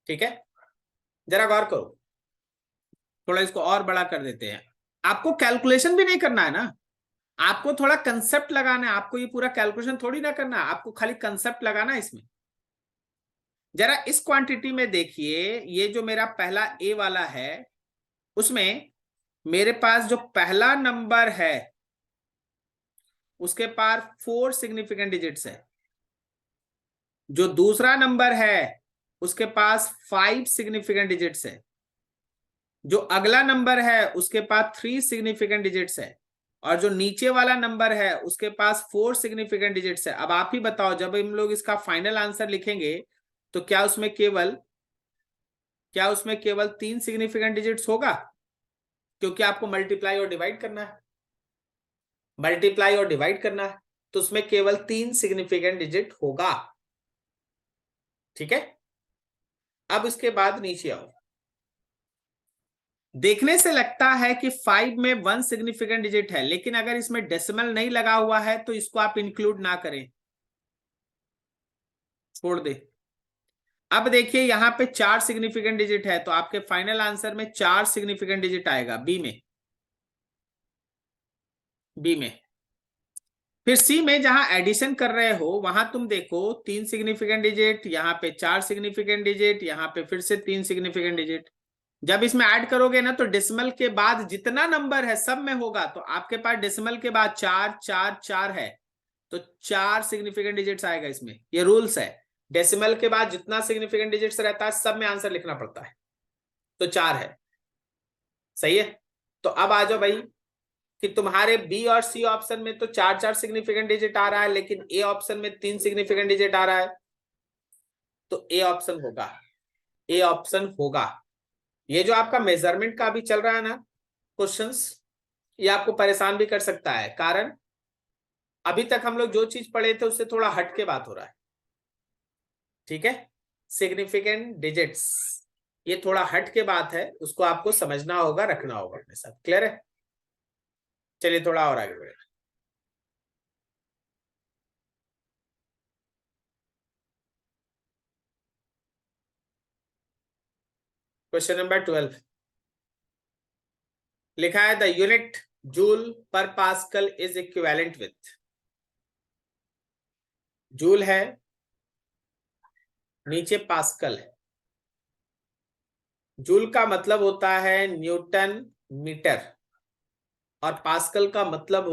ठीक है, जरा गौर करो, थोड़ा इसको और बड़ा कर देते हैं। आपको कैलकुलेशन भी नहीं करना है ना, आपको थोड़ा कंसेप्ट लगाना है। आपको ये पूरा कैलकुलेशन थोड़ी ना करना है, आपको खाली कंसेप्ट लगाना है इसमें। जरा इस क्वांटिटी में देखिए, ये जो मेरा पहला ए वाला है उसमें मेरे पास जो पहला नंबर है उसके पास 4 सिग्निफिकेंट डिजिट्स है। जो दूसरा नंबर है उसके पास 5 सिग्निफिकेंट डिजिट्स है। जो अगला नंबर है उसके पास 3 सिग्निफिकेंट डिजिट्स है। और जो नीचे वाला नंबर है उसके पास 4 सिग्निफिकेंट डिजिट्स है। अब आप ही बताओ, जब हम लोग इसका फाइनल आंसर लिखेंगे तो क्या उसमें केवल 3 सिग्निफिकेंट डिजिट्स होगा? क्योंकि आपको मल्टीप्लाई और डिवाइड करना है, तो उसमें केवल 3 सिग्निफिकेंट डिजिट होगा। ठीक है, अब इसके बाद नीचे आओ। देखने से लगता है कि 5 में 1 सिग्निफिकेंट डिजिट है, लेकिन अगर इसमें डेसिमल नहीं लगा हुआ है तो इसको आप इंक्लूड ना करें, छोड़ दे। अब देखिए यहां पे 4 सिग्निफिकेंट डिजिट है, तो आपके फाइनल आंसर में 4 सिग्निफिकेंट डिजिट आएगा बी में। फिर सी में जहां एडिशन कर रहे हो वहां तुम देखो 3 सिग्निफिकेंट डिजिट, यहाँ पे 4 सिग्निफिकेंट डिजिट, यहाँ पे फिर से 3 सिग्निफिकेंट डिजिट। जब इसमें ऐड करोगे ना तो डेसिमल के बाद जितना नंबर है सब में होगा। तो आपके पास डेसिमल के बाद 4 4 4 है, तो 4 सिग्निफिकेंट डिजिट्स आएगा इसमें। ये रूल्स है, डेसिमल के बाद जितना सिग्निफिकेंट डिजिट्स रहता है सब में आंसर लिखना पड़ता है। तो 4 है, सही है। तो अब आ जाओ भाई कि तुम्हारे बी और सी ऑप्शन में तो 4 4 सिग्निफिकेंट डिजिट आ रहा है, लेकिन ए ऑप्शन में 3 सिग्निफिकेंट डिजिट आ रहा है। तो ए ऑप्शन होगा। ये जो आपका मेजरमेंट का अभी चल रहा है ना क्वेश्चंस, ये आपको परेशान भी कर सकता है। कारण अभी तक हम लोग जो चीज पढ़े थे उससे थोड़ा हट के बात हो रहा है। ठीक है, सिग्निफिकेंट डिजिट्स ये थोड़ा हट के बात है, उसको आपको समझना होगा, रखना होगा अपने साथ। क्लियर है? चलिए थोड़ा और आगे बढ़े। क्वेश्चन नंबर 12 लिखा है, द यूनिट जूल पर pascal is equivalent with. Joule है, नीचे पास्कल है। जूल का मतलब होता है न्यूटन मीटर, और पास्कल का मतलब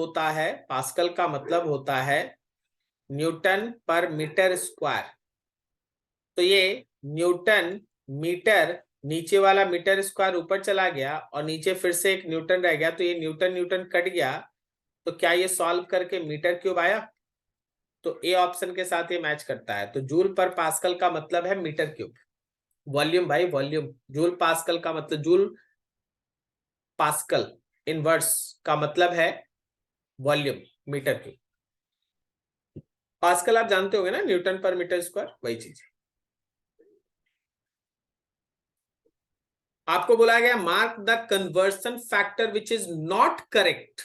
होता है न्यूटन पर मीटर स्क्वायर। तो ये न्यूटन मीटर, नीचे वाला मीटर स्क्वायर ऊपर चला गया और नीचे फिर से एक न्यूटन रह गया, तो ये न्यूटन न्यूटन कट गया। तो क्या ये सॉल्व करके मीटर क्यूब आया? तो ए ऑप्शन के साथ ये मैच करता है। तो जूल पर पास्कल का मतलब है मीटर क्यूब। वॉल्यूम भाई, वॉल्यूम। जूल पास्कल का मतलब, जूल पास्कल इनवर्स का मतलब है वॉल्यूम, मीटर क्यूब। पास्कल आप जानते होंगे ना, न्यूटन पर मीटर स्क्वायर, वही चीज है। आपको बोला गया mark the conversion factor which is not correct.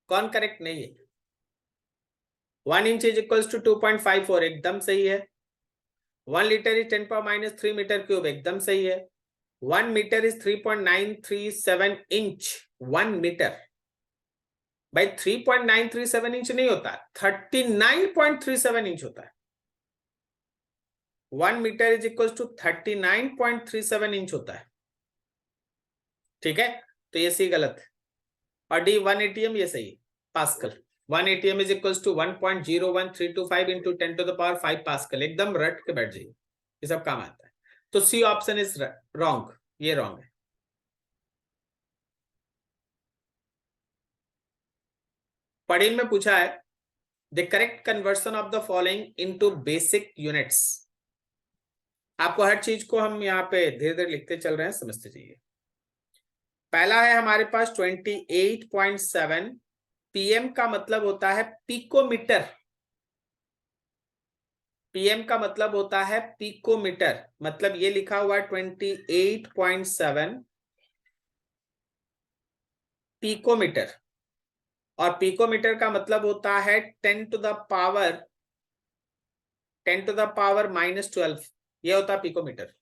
कौन करेक्ट नहीं है? 1 इंच इज इक्वल्स टू 2.54, एकदम सही है। 1 लीटर इज 10⁻³ मीटर क्यूब, एकदम सही है। 1 मीटर इज 3.937 इंच। 1 मीटर भाई 3.937 इंच नहीं होता, 39.37 इंच होता है। 1 metre is equal to 39.37 inch होता है। ठीक है, तो ये सी गलत है। और डी 1 एटीएम ये सही है, pascal. 1 ATM is equal to 1.01325 into 10⁵ pascal. एकदम रट के बैठ जाइए, ये सब काम आता है। तो सी ऑप्शन इज रॉन्ग, ये रॉन्ग है। पढ़ेन में पूछा है the correct conversion of the following into basic units. आपको हर चीज को हम यहाँ पे धीरे धीरे लिखते चल रहे हैं, समझते जाइए। पहला है हमारे पास 28.7 पीएम का मतलब होता है पिकोमीटर। पीएम का मतलब होता है पिकोमीटर, मतलब ये लिखा हुआ है 28.7 पिकोमीटर, और पिकोमीटर का मतलब होता है 10 टू द पावर -12, ये होता है पिकोमीटर,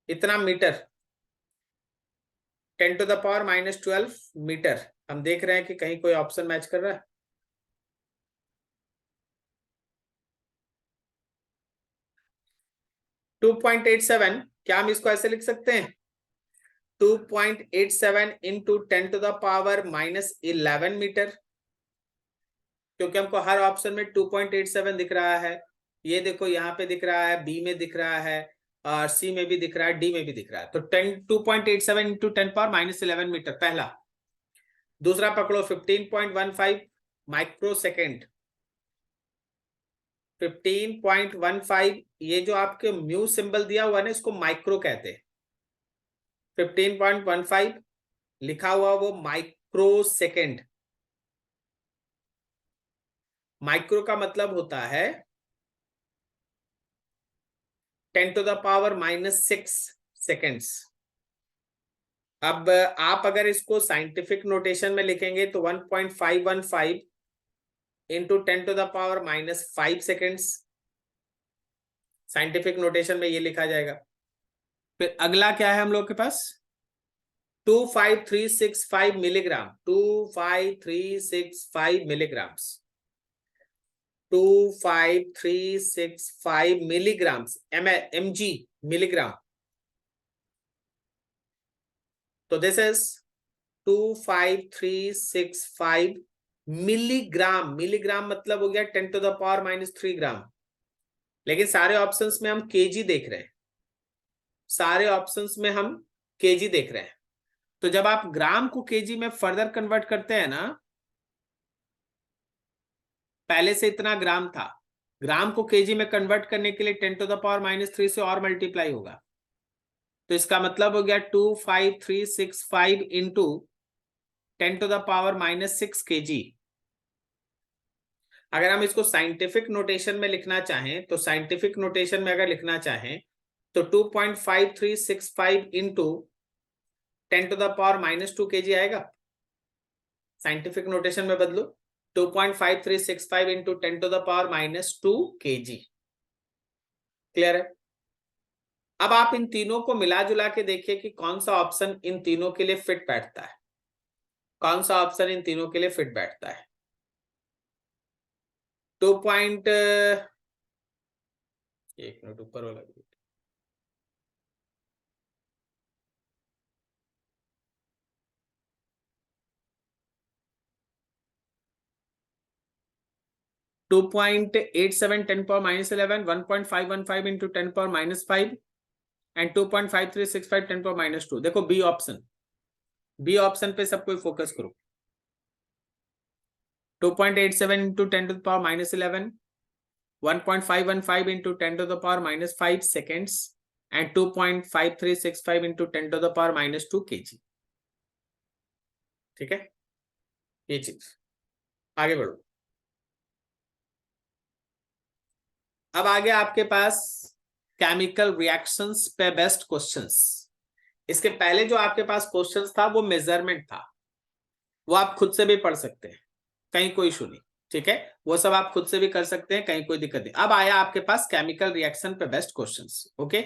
इतना metre, 10 to the power -12 metre. हम देख रहे हैं कि कहीं कोई ऑप्शन मैच कर रहा है। $2.87, क्या हम इसको ऐसे लिख सकते हैं? 2.87 into 10 to the power -11 metre, क्योंकि हमको हर ऑप्शन में 2.87 दिख रहा है। ये देखो यहाँ पे दिख रहा है, बी में दिख रहा है, और सी में भी दिख रहा है, डी में भी दिख रहा है। तो 2.87 इंटू 10 पावर -11 मीटर पहला। दूसरा पकड़ो 15.15 माइक्रो सेकेंड। 15.15, ये जो आपके म्यू सिंबल दिया हुआ है ना, इसको माइक्रो कहते हैं। 15.15 लिखा हुआ वो माइक्रो सेकेंड। माइक्रो का मतलब होता है 10 टू द पावर -6 सेकेंड्स। अब आप अगर इसको साइंटिफिक नोटेशन में लिखेंगे तो 1.515 into 10 to the power -5 seconds, scientific notation में ये लिखा जाएगा। फिर अगला क्या है हम लोग के पास? 25365 milligram, 25365 milligrams, 25365 milligrams, mg milligram. तो दिस इज 25365 मिलीग्राम। मिलीग्राम मतलब हो गया 10 टू द पावर -3 ग्राम। लेकिन सारे ऑप्शंस में हम केजी देख रहे हैं, सारे ऑप्शंस में हम केजी देख रहे हैं। तो जब आप ग्राम को केजी में फर्दर कन्वर्ट करते हैं ना, पहले से इतना ग्राम था, ग्राम को केजी में कन्वर्ट करने के लिए 10 टू द पावर -3 से और मल्टीप्लाई होगा। तो इसका मतलब हो गया 25365 into 10 to the power -6 KG. अगर हम इसको साइंटिफिक नोटेशन में लिखना चाहें, तो साइंटिफिक नोटेशन में अगर लिखना चाहें तो 2.5365 into 10 to the power -2 KG आएगा। साइंटिफिक नोटेशन में बदलो, 2.5365 into 10 to the power -2 KG. Clear है? अब आप इन तीनों को मिला जुला के देखिए कि कौन सा ऑप्शन इन तीनों के लिए फिट बैठता है, कौन सा ऑप्शन इन तीनों के लिए फिट बैठता है। 1 मिनट ऊपर वाला 2.87 10 power -11, 1.515 into 10 power -5 and 2.5365 10 power -2। देखो बी ऑप्शन, बी ऑप्शन पे सब कोई फोकस करो। 2.87 into 10 to the power -11, 1.515 into 10 to the power -5 seconds and 2.5365 into 10 to the power -2 kg। ठीक है, ये चीज। आगे बढ़ो। अब आगे आपके पास केमिकल रिएक्शंस पे बेस्ट क्वेश्चंस। इसके पहले जो आपके पास क्वेश्चंस था वो मेजरमेंट था, वो आप खुद से भी पढ़ सकते हैं, कहीं कोई इशू नहीं। ठीक है, वो सब आप खुद से भी कर सकते हैं, कहीं कोई दिक्कत नहीं। अब आया आपके पास केमिकल रिएक्शन पे बेस्ट क्वेश्चंस। ओके,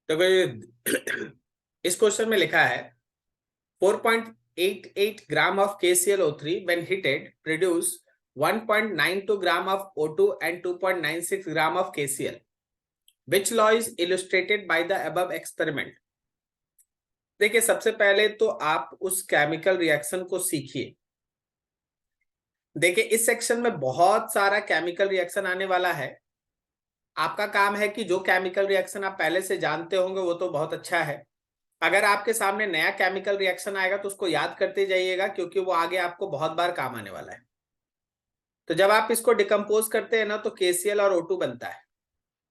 तो इस क्वेश्चन में लिखा है 4.88 ग्राम of KClO3 when heated produce 1.92 gram of O2 and 2.96 gram of KCl. Which law is illustrated by the above experiment? देखिए, सबसे पहले तो आप उस केमिकल रिएक्शन को सीखिए। देखिए, इस सेक्शन में बहुत सारा केमिकल रिएक्शन आने वाला है। आपका काम है कि जो केमिकल रिएक्शन आप पहले से जानते होंगे वो तो बहुत अच्छा है, अगर आपके सामने नया केमिकल रिएक्शन आएगा तो उसको याद करते जाइएगा, क्योंकि वो आगे आपको बहुत बार काम आने वाला है। तो जब आप इसको डिकम्पोज करते हैं ना तो KCl और O2 बनता है।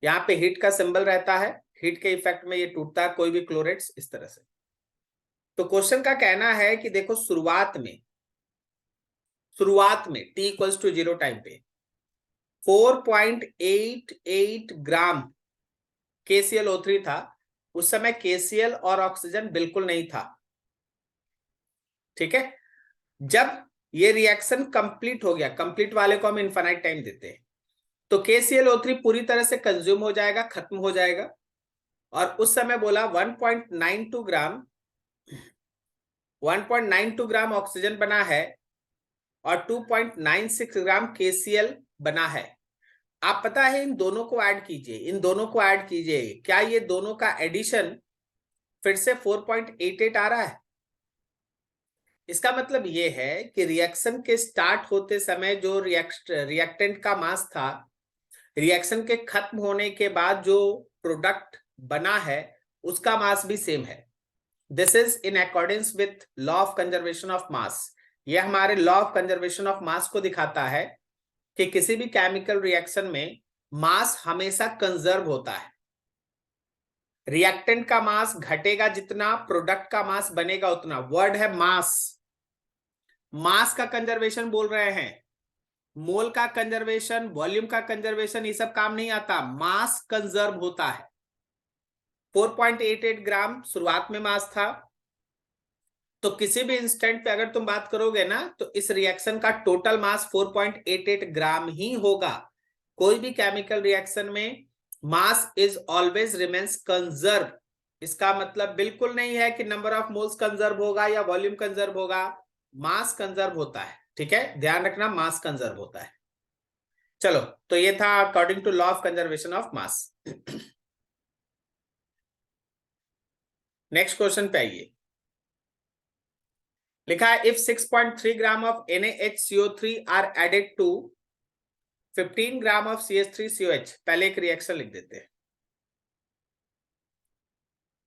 यहाँ पे हीट का सिंबल रहता है, हीट के इफेक्ट में ये टूटता है, कोई भी क्लोरेट्स इस तरह से। तो क्वेश्चन का कहना है कि देखो शुरुआत में t इक्वल्स टू 0 टाइम पे 4.88 ग्राम KClO3 था। उस समय KCl और ऑक्सीजन बिल्कुल नहीं था, ठीक है। जब ये रिएक्शन कंप्लीट हो गया, कंप्लीट वाले को हम इनफाइनाइट टाइम देते हैं, तो KClO3 पूरी तरह से कंज्यूम हो जाएगा, खत्म हो जाएगा। और उस समय बोला 1.92 ग्राम ऑक्सीजन बना है और 2.96 ग्राम KCl बना है। आप पता है इन दोनों को ऐड कीजिए, क्या ये दोनों का एडिशन फिर से 4.88 आ रहा है? इसका मतलब ये है कि रिएक्शन के स्टार्ट होते समय जो रिएक्टेंट का मास था, रिएक्शन के खत्म होने के बाद जो प्रोडक्ट बना है उसका मास भी सेम है। This is in accordance with law of conservation of मास। यह हमारे लॉ ऑफ कंजर्वेशन ऑफ मास को दिखाता है कि किसी भी केमिकल रिएक्शन में मास हमेशा कंजर्व होता है। रिएक्टेंट का मास घटेगा जितना, प्रोडक्ट का मास बनेगा उतना। वर्ड है मास। मास का कंजर्वेशन बोल रहे हैं, मोल का कंजर्वेशन, वॉल्यूम का कंजर्वेशन, ये सब काम नहीं आता। मास कंजर्व होता है। 4.88 ग्राम शुरुआत में मास था, तो किसी भी इंस्टेंट पे अगर तुम बात करोगे ना तो इस रिएक्शन का टोटल मास 4.88 ग्राम ही होगा। कोई भी केमिकल रिएक्शन में mass is always remains conserve. इसका मतलब बिल्कुल नहीं है कि नंबर ऑफ मोल्स कंजर्व होगा या वॉल्यूम कंजर्व होगा, मास कंजर्व होता है, ठीक है, ध्यान रखना, मास कंजर्व होता है। चलो, तो ये था according to law of conservation of mass. Next question पे आइए। लिखा है if 6.3 gram of NaHCO3 are added to 15 gram of CH3COH। पहले एक रिएक्शन लिख देते हैं।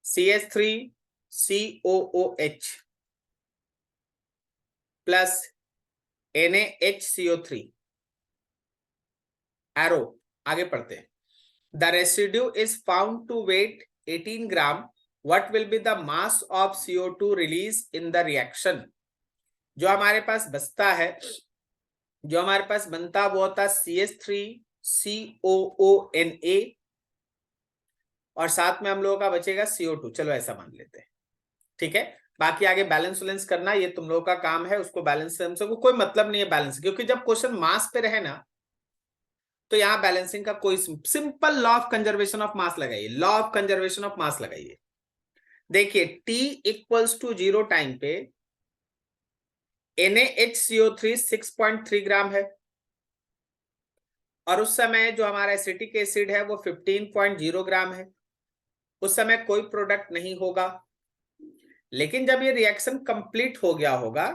CH3COOH प्लस NaHCO3, एरो आगे पढ़ते हैं। The residue is found to weigh 18 gram, what will be the mass of CO2 release in the reaction. जो हमारे पास बनता वो होता CH3COONA और साथ में हम लोगों का बचेगा CO2। चलो ऐसा मान लेते हैं, ठीक है। बाकी आगे बैलेंस वैलेंस करना ये तुम लोगों का काम है, उसको बैलेंस से कोई मतलब नहीं है बैलेंस, क्योंकि जब क्वेश्चन मास पे रहे ना तो यहाँ बैलेंसिंग का कोई, simple law of conservation of mass लगाइए, law of conservation of mass लगाइए। देखिए t इक्वल्स टू 0 टाइम पे NaHCO3 6.3 ग्राम है और उस समय जो हमारा एसिटिक एसिड है वो 15.0 ग्राम है। उस समय कोई प्रोडक्ट नहीं होगा, लेकिन जब ये रिएक्शन कंप्लीट हो गया होगा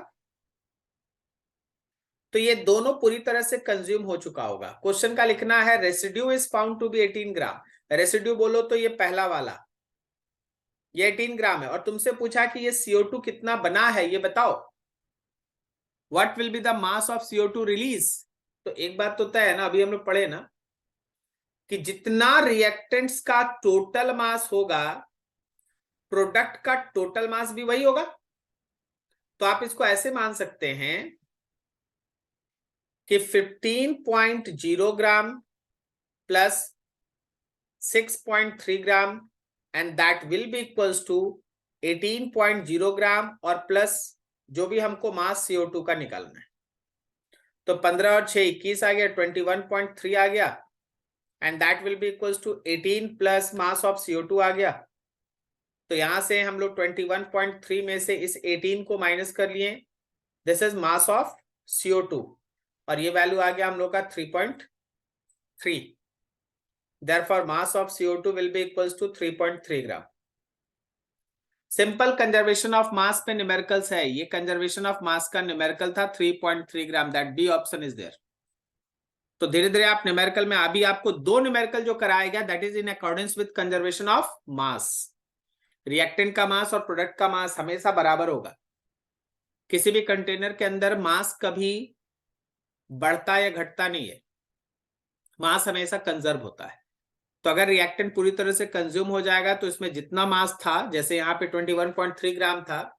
तो ये दोनों पूरी तरह से कंज्यूम हो चुका होगा। क्वेश्चन का लिखना है residue is found to be 18 gram. Residue बोलो तो ये पहला वाला, ये 18 ग्राम है और तुमसे पूछा कि ये CO2 कितना बना है ये बताओ, what will be the mass of CO2 release. तो एक बात तो तय है ना, अभी हम लोग पढ़े ना कि जितना रिएक्टेंट्स का टोटल मास होगा प्रोडक्ट का टोटल मास भी वही होगा। तो आप इसको ऐसे मान सकते हैं कि 15.0 gram plus 6.3 gram and that will be equals to 18.0 gram और प्लस जो भी हमको मास CO2 का निकालना है। तो 15 और 6 21 आ गया, 21.3 आ गया and that will be equals to 18 plus mass of CO2 आ गया। तो यहां से हम लोग 21.3 में से इस 18 को माइनस कर लिए, this is mass of CO2 और ये वैल्यू आ गया हम लोग का 3.3। Therefore mass of CO2 will be equals to 3.3 gram. Simple conservation of mass पे न्यूमेरिकल्स है, ये कंजर्वेशन ऑफ मास का न्यूमेरिकल था 3.3 gram, that B option is there. तो धीरे धीरे आप न्यूमेरिकल में, अभी आपको दो न्यूमेरिकल जो कराया गया that is in accordance with conservation of mass. Reactant का मास और प्रोडक्ट का मास हमेशा बराबर होगा। किसी भी कंटेनर के अंदर मास कभी बढ़ता या घटता नहीं है, मास हमेशा कंजर्व होता है। तो अगर रिएक्टेंट पूरी तरह से कंज्यूम हो जाएगा तो इसमें जितना मास था, जैसे यहाँ पे 21.3 ग्राम था,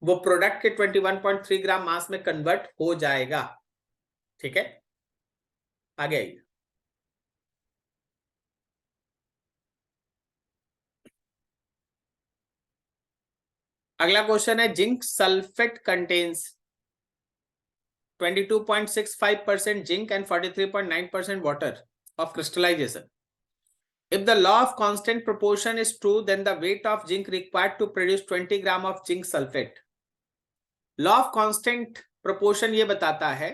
वो प्रोडक्ट के 21.3 ग्राम मास में कन्वर्ट हो जाएगा। ठीक है, आगे आइए। अगला क्वेश्चन है, zinc sulphate contains 22.65% zinc and 43.9% water of crystallization. If the law of constant proportion is true, then the weight of zinc required to produce 20 gram of zinc sulfate. Law of constant proportion ये बताता है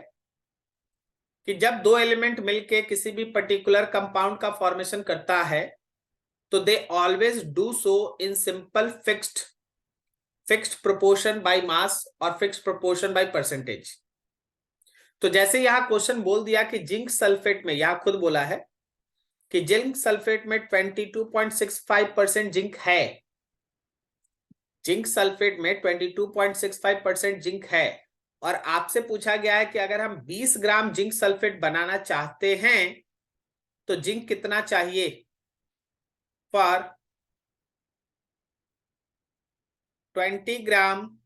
कि जब दो element मिलके किसी भी particular compound का फॉर्मेशन करता है तो they always do so in simple fixed proportion by mass और फिक्स्ड प्रोपोर्शन बाय परसेंटेज। तो जैसे यहां क्वेश्चन बोल दिया कि जिंक सल्फेट में, यहां खुद बोला है कि जिंक सल्फेट में 22.65% जिंक है, जिंक सल्फेट में 22.65% जिंक है, और आपसे पूछा गया है कि अगर हम 20 ग्राम जिंक सल्फेट बनाना चाहते हैं तो जिंक कितना चाहिए for 20 gram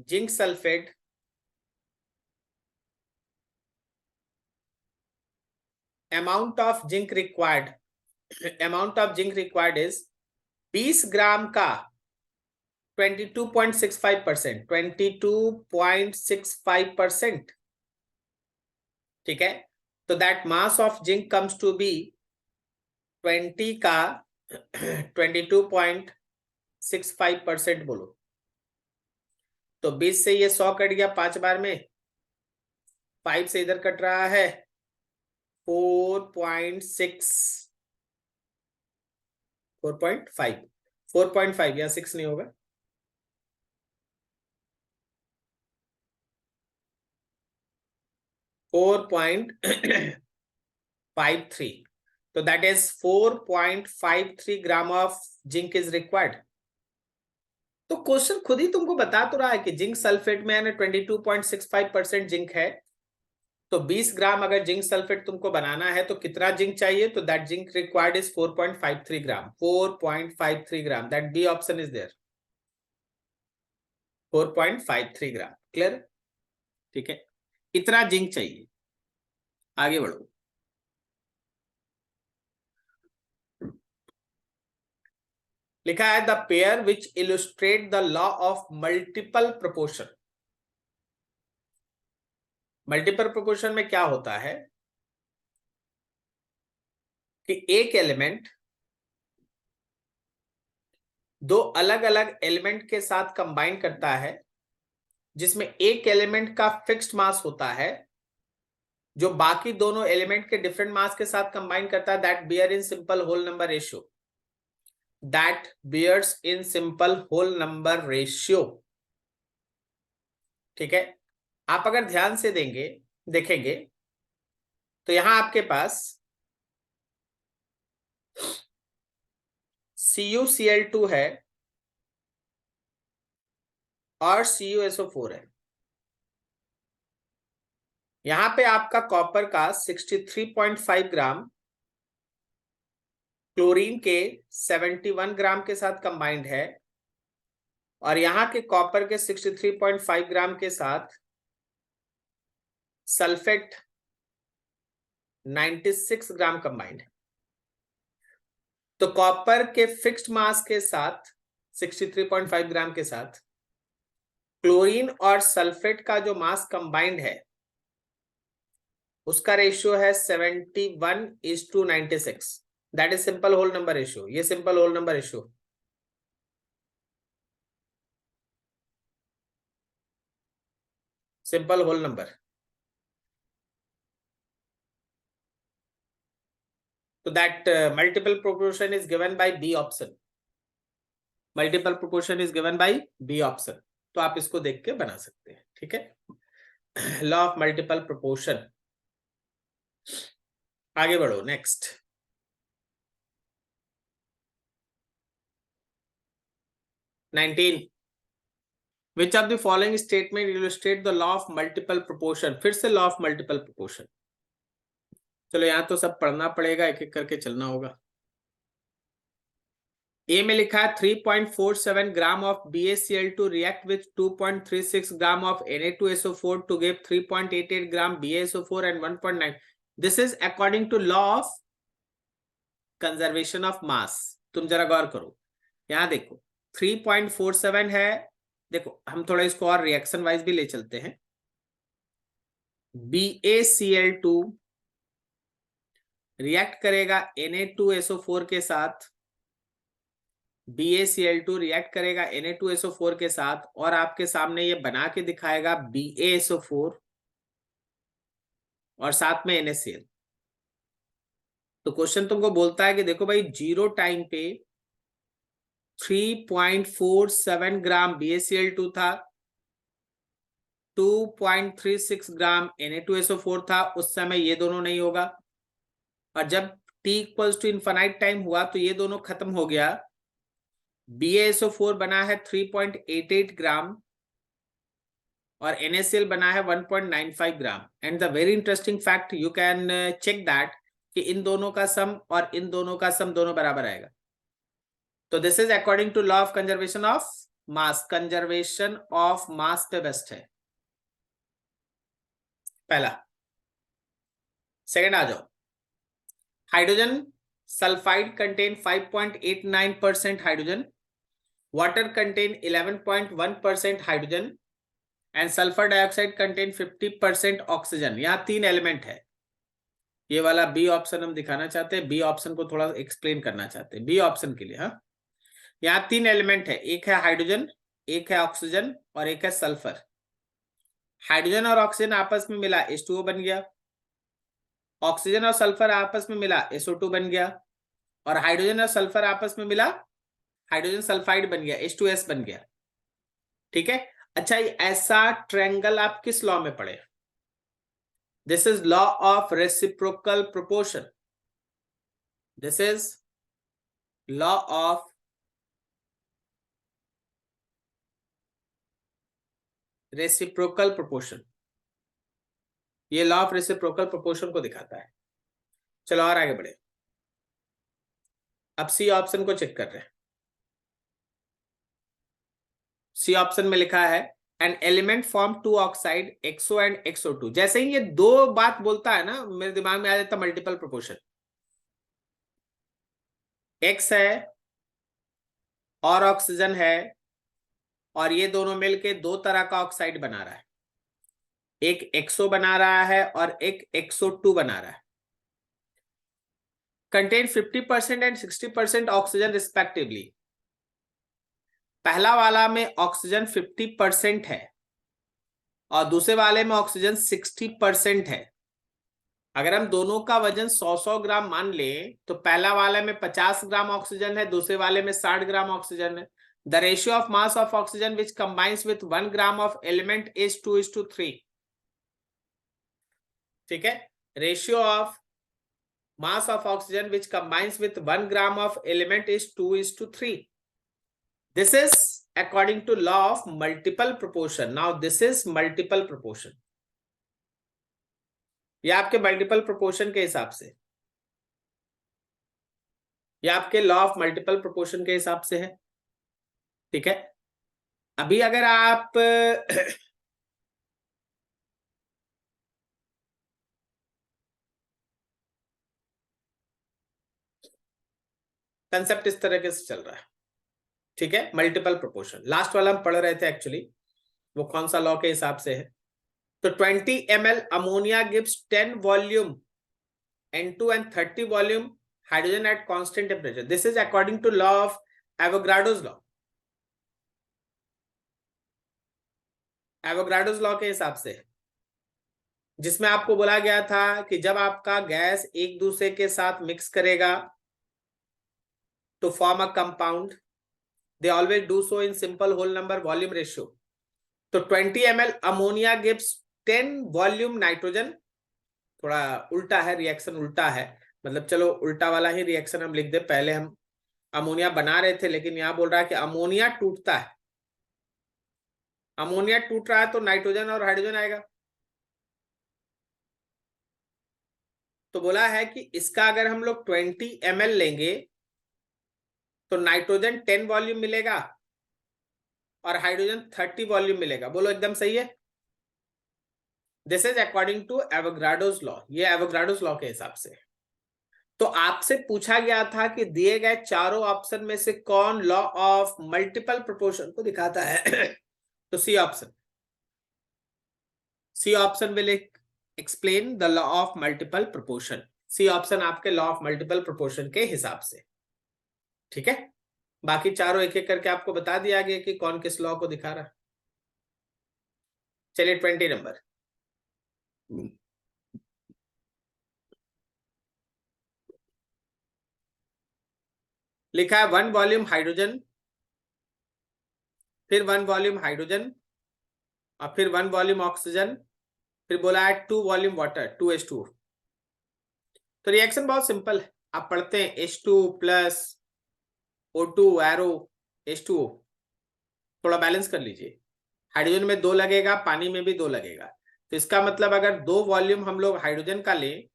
zinc sulphate. Amount of zinc required is 20 gram का 22.65%। ठीक है, तो that mass of zinc comes to be 20 का 22.65% बोलो। तो 20 से ये 100 कट गया 5 बार में, 5 से इधर कट रहा है 4.5 या 6 नहीं होगा, 4.53। तो that is 4.53 gram of zinc is required. तो क्वेश्चन खुद ही तुमको बता तो रहा है कि जिंक सल्फेट में 22.65% जिंक है, तो 20 ग्राम अगर जिंक सल्फेट तुमको बनाना है तो कितना जिंक चाहिए, तो that zinc required is 4.53 gram. 4.53 gram, that B option is there, 4.53 gram. Clear? ठीक है, इतना जिंक चाहिए। आगे बढ़ो। लिखा है the pair which illustrate the law of multiple proportion. Multiple proportion में क्या होता है कि एक एलिमेंट दो अलग अलग एलिमेंट के साथ कंबाइन करता है, जिसमें एक एलिमेंट का फिक्स्ड मास होता है जो बाकी दोनों एलिमेंट के डिफरेंट मास के साथ कंबाइन करता है, that bear in simple whole number ratio, that bears in simple whole number ratio. ठीक है, आप अगर ध्यान से देखेंगे तो यहां आपके पास CuCl2 है और CuSO4 है। यहां पे आपका कॉपर का 63.5 ग्राम क्लोरीन के 71 ग्राम के साथ कंबाइंड है, और यहां के कॉपर के 63.5 ग्राम के साथ सल्फेट 96 ग्राम कंबाइंड है। तो कॉपर के फिक्स्ड मास के साथ 63.5 ग्राम के साथ क्लोरीन और सल्फेट का जो मास कंबाइंड है उसका रेशियो है 71:96। That is simple whole number ratio. ये simple whole number ratio, simple whole number. तो that multiple proportion is given by B option. Multiple proportion is given by B option. तो आप इसको देख के बना सकते हैं। ठीक है, लॉ ऑफ मल्टीपल प्रोपोर्शन। आगे बढ़ो, next. 19. Which of the following statement illustrate the law of multiple proportion? फिर से law of multiple proportion. चलो यहां तो सब पढ़ना पड़ेगा, एक एक करके चलना होगा. ए में लिखा है 3.47 gram of BaCl2 react with 2.36 gram of Na2SO4 to give 3.88 gram BaSO4 and 1.9. This is according to law of conservation of mass. तुम जरा गौर करो, यहां देखो 3.47 है. देखो हम थोड़ा इसको और रिएक्शन वाइज भी ले चलते हैं. BaCl2 रिएक्ट करेगा Na2SO4 के साथ, BaCl2 रिएक्ट करेगा Na2SO4 के साथ, और आपके सामने ये बना के दिखाएगा BaSO4 और साथ में NaCl. तो क्वेश्चन तुमको बोलता है कि देखो भाई, जीरो टाइम पे 3.47 ग्राम BaCl2 था, 2.36 ग्राम Na2SO4 था. उस समय ये दोनों नहीं होगा, और जब t equals to infinite time हुआ तो ये दोनों खत्म हो गया. BaSO4 बना है 3.88 ग्राम और NaCl बना है 1.95 gram. And the very interesting fact, you can check that कि इन दोनों का सम और इन दोनों का सम दोनों बराबर आएगा. तो this is according to law of conservation of mass. Conservation of mass पे बेस्ट है पहला. सेकंड आ जाओ. Hydrogen sulphide contain 5.89% hydrogen, water contain 11.1% hydrogen and sulfur dioxide contain 50% oxygen. यहाँ 3 एलिमेंट है. ये वाला बी ऑप्शन हम दिखाना चाहते हैं, बी ऑप्शन को थोड़ा एक्सप्लेन करना चाहते हैं बी ऑप्शन के लिए. हाँ, यहाँ 3 एलिमेंट है, एक है हाइड्रोजन, एक है ऑक्सीजन और एक है सल्फर. हाइड्रोजन और ऑक्सीजन आपस में मिला H2O बन गया, ऑक्सीजन और सल्फर आपस में मिला SO2 बन गया, और हाइड्रोजन और सल्फर आपस में मिला हाइड्रोजन सल्फाइड बन गया, H2S बन गया. ठीक है. अच्छा, ऐसा ट्रायंगल आप किस लॉ में पढ़े? This is law of reciprocal proportion. This is law of reciprocal proportion. ये लॉ ऑफ रेसिप्रोकल प्रोपोर्शन को दिखाता है. चलो और आगे बढ़े. अब सी ऑप्शन को चेक कर रहे हैं. सी ऑप्शन में लिखा है an element form 2 oxide XO and XO2. जैसे ही ये दो बात बोलता है ना, मेरे दिमाग में आ जाता मल्टीपल प्रोपोर्शन. X है और ऑक्सीजन है, और ये दोनों मिलके दो तरह का ऑक्साइड बना रहा है. एक XO बना रहा है और एक XO2 बना रहा है. Contain 50% and 60% oxygen respectively. पहला वाला में ऑक्सीजन 50% है और दूसरे वाले में ऑक्सीजन 60% है. अगर हम दोनों का वजन 100 ग्राम मान लें तो पहला वाले में 50 ग्राम ऑक्सीजन है, दूसरे वाले में 60 ग्राम ऑक्सीजन है. The ratio of mass of oxygen which combines with 1 gram of element is 2:3. ठीक है. Ratio of mass of oxygen which combines with 1 gram of element is 2:3. This is according to law of multiple proportion. Now this is multiple proportion. ये आपके multiple proportion के हिसाब से, ये आपके law of multiple proportion के हिसाब से है. ठीक है. अभी अगर आप कंसेप्ट इस तरह से चल रहा है. ठीक है. मल्टीपल प्रोपोर्शन लास्ट वाला हम पढ़ रहे थे एक्चुअली, वो कौन सा लॉ के हिसाब से है. तो 20 ml ammonia gives 10 volume N2 and 30 volume hydrogen at constant temperature. This is according to law of Avogadro's law. Avogadro's law के हिसाब से, जिसमें आपको बोला गया था कि जब आपका गैस एक दूसरे के साथ मिक्स करेगा to form a compound, they always do so in simple whole number volume ratio. तो 20 ml ammonia gives 10 volume nitrogen. थोड़ा उल्टा है रिएक्शन, उल्टा है मतलब, चलो उल्टा वाला ही रिएक्शन हम लिख दे. पहले हम अमोनिया बना रहे थे, लेकिन यहां बोल रहा है कि अमोनिया टूटता है, अमोनिया टूट रहा है तो नाइट्रोजन और हाइड्रोजन आएगा। तो बोला है कि इसका अगर हम लोग 20 ml लेंगे तो नाइट्रोजन 10 वॉल्यूम मिलेगा और हाइड्रोजन 30 वॉल्यूम मिलेगा। बोलो एकदम सही है। This is according to Avogadro's law, ये एवोगाड्रोस लॉ के हिसाब से। तो आपसे पूछा गया था कि दिए गए चारों ऑप्शन में से कौन लॉ ऑफ मल्टीपल प्रोपोर्शन को दिखाता है तो C option, C option will explain the law of multiple proportion. C option आपके लॉ ऑफ मल्टीपल प्रोपोर्शन के हिसाब से, ठीक है। बाकी चारों एक एक करके आपको बता दिया गया कि कौन किस लॉ को दिखा रहा है। चलिए 20 नंबर लिखा है 1 वॉल्यूम हाइड्रोजन, फिर 1 वॉल्यूम हाइड्रोजन और फिर 1 वॉल्यूम ऑक्सीजन, फिर बोला है 2 वॉल्यूम वाटर 2H2। तो रिएक्शन बहुत सिंपल है, आप पढ़ते हैं H2 plus O2 arrow H2O, थोड़ा बैलेंस कर लीजिए। हाइड्रोजन में 2 लगेगा, पानी में भी 2 लगेगा, तो इसका मतलब अगर 2 वॉल्यूम हम लोग हाइड्रोजन का लें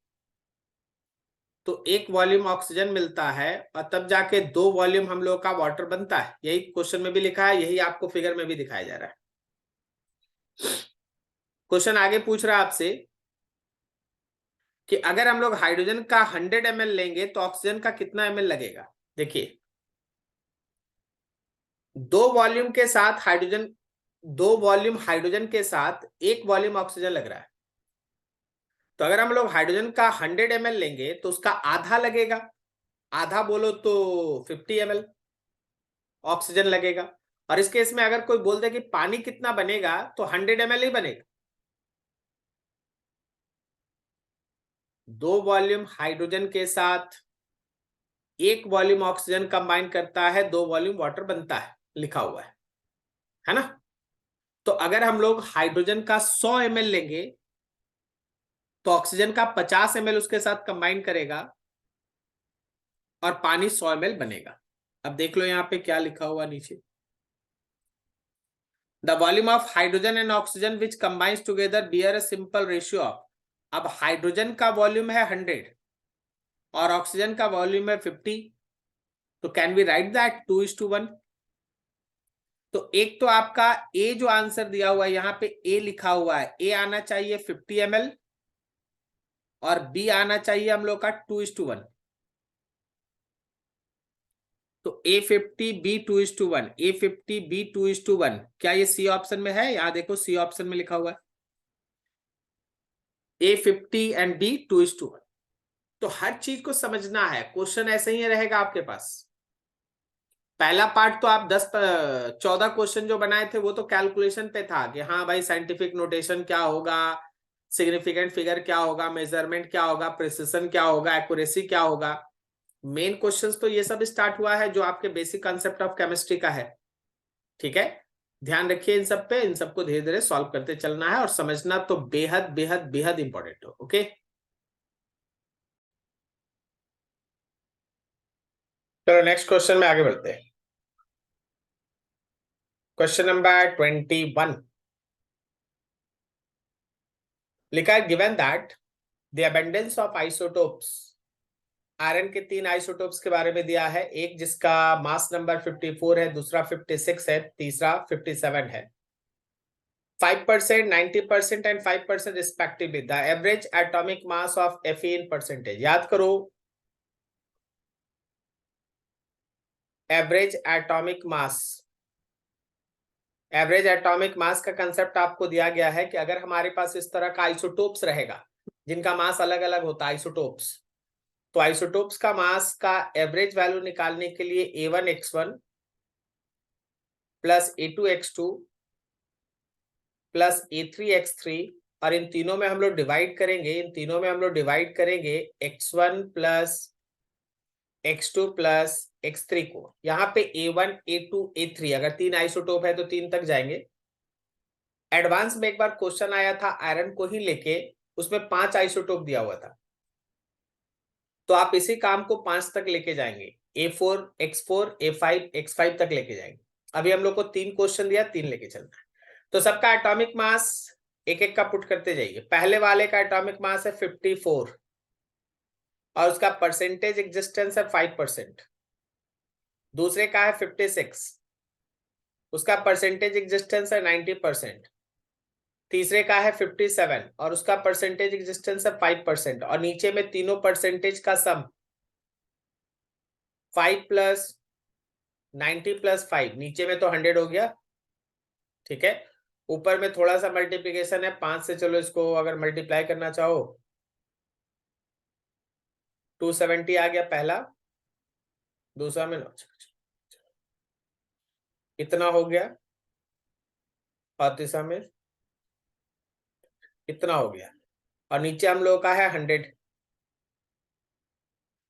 तो 1 वॉल्यूम ऑक्सीजन मिलता है और तब जाके 2 वॉल्यूम हम लोग का वाटर बनता है। यही क्वेश्चन में भी लिखा है, यही आपको फिगर में भी दिखाया जा रहा है। क्वेश्चन आगे पूछ रहा है आपसे कि अगर हम लोग हाइड्रोजन का 100 ml लेंगे तो ऑक्सीजन का कितना ml लगेगा। देखिए 2 वॉल्यूम के साथ हाइड्रोजन, 2 वॉल्यूम हाइड्रोजन के साथ 1 वॉल्यूम ऑक्सीजन लग रहा है, तो अगर हम लोग हाइड्रोजन का 100 ml लेंगे तो उसका आधा लगेगा, आधा बोलो तो 50 ml ऑक्सीजन लगेगा। और इस केस में अगर कोई बोल दे कि पानी कितना बनेगा तो 100 ml ही बनेगा। 2 वॉल्यूम हाइड्रोजन के साथ 1 वॉल्यूम ऑक्सीजन कंबाइन करता है, 2 वॉल्यूम वाटर बनता है, लिखा हुआ है ना। तो अगर हम लोग हाइड्रोजन का 100 ml लेंगे तो ऑक्सीजन का 50 ml उसके साथ कंबाइन करेगा और पानी 100 ml बनेगा। अब देख लो यहाँ पे क्या लिखा हुआ नीचे, the volume of hydrogen and oxygen which combines together bear a simple ratio of. अब हाइड्रोजन का वॉल्यूम है 100 और ऑक्सीजन का वॉल्यूम है 50, तो कैन वी राइट दैट 2:1। तो एक तो आपका ए जो आंसर दिया हुआ है यहाँ पे ए लिखा हुआ है, ए आना चाहिए 50 ml और बी आना चाहिए हम लोग का 2:1। तो A50 B 2:1, A50 B 2:1, क्या ये सी ऑप्शन में है? यहां देखो सी ऑप्शन में लिखा हुआ है A50 एंड B 2:1। तो हर चीज को समझना है, क्वेश्चन ऐसे ही रहेगा आपके पास। पहला पार्ट तो आप 14 क्वेश्चन जो बनाए थे वो तो कैलकुलेशन पे था कि हाँ भाई साइंटिफिक नोटेशन क्या होगा, सिग्निफिकेंट फिगर क्या होगा, मेजरमेंट क्या होगा, प्रिसिशन क्या होगा, एक्यूरेसी क्या होगा। मेन क्वेश्चंस तो ये सब स्टार्ट हुआ है जो आपके बेसिक कंसेप्ट ऑफ केमिस्ट्री का है, ठीक है। ध्यान रखिए इन सब पे, इन सबको धीरे धीरे सॉल्व करते चलना है और समझना तो बेहद बेहद बेहद इंपॉर्टेंट हो। ओके, चलो नेक्स्ट क्वेश्चन में आगे बढ़ते हैं। क्वेश्चन नंबर 21 लिखा है given that the abundance of isotopes. Iron के 3 आइसोटोप्स के बारे में दिया है, एक जिसका मास नंबर 54 है, दूसरा 56 है, तीसरा 57 है। 5%, 90% and 5% respectively. The average atomic mass of Fe in percentage. याद करो average atomic mass, average atomic mass का कंसेप्ट आपको दिया गया है कि अगर हमारे पास इस तरह का आइसोटोप्स रहेगा जिनका मास अलग अलग होता है आइसोटोप्स, तो आइसोटोप्स का मास का एवरेज वैल्यू निकालने के लिए A1X1 plus A2X2 plus A3X3, और इन तीनों में हम लोग डिवाइड करेंगे, इन तीनों में हम लोग डिवाइड करेंगे X1 plus X2 plus X3 को। यहाँ पे A1 A2 A3 अगर 3 आइसोटोप है तो 3 तक जाएंगे। एडवांस में एक बार क्वेश्चन आया था आयरन को ही लेके, उसमें 5 आइसोटोप दिया हुआ था, तो आप इसी काम को 5 तक लेके जाएंगे। A4 X4 A5 X5 तक लेके जाएंगे। अभी हम लोग को 3 क्वेश्चन दिया, 3 लेके चलना है। तो सबका एटॉमिक मास एक एक का पुट करते जाइए। पहले वाले का एटॉमिक मास है 54 और उसका परसेंटेज एग्जिस्टेंस है 5%। दूसरे का है 56, उसका परसेंटेज एग्जिस्टेंस है 90%। तीसरे का है 57 और उसका परसेंटेज एग्जिस्टेंस है 5%। और नीचे में तीनों परसेंटेज का सम 5 प्लस 90 प्लस 5, नीचे में तो 100 हो गया, ठीक है। ऊपर में थोड़ा सा मल्टीप्लीकेशन है 5 से, चलो इसको अगर मल्टीप्लाई करना चाहो 270 आ गया पहला, दूसरा में इतना हो गया और तीसरा में इतना हो गया और नीचे हम लोगों का है 100।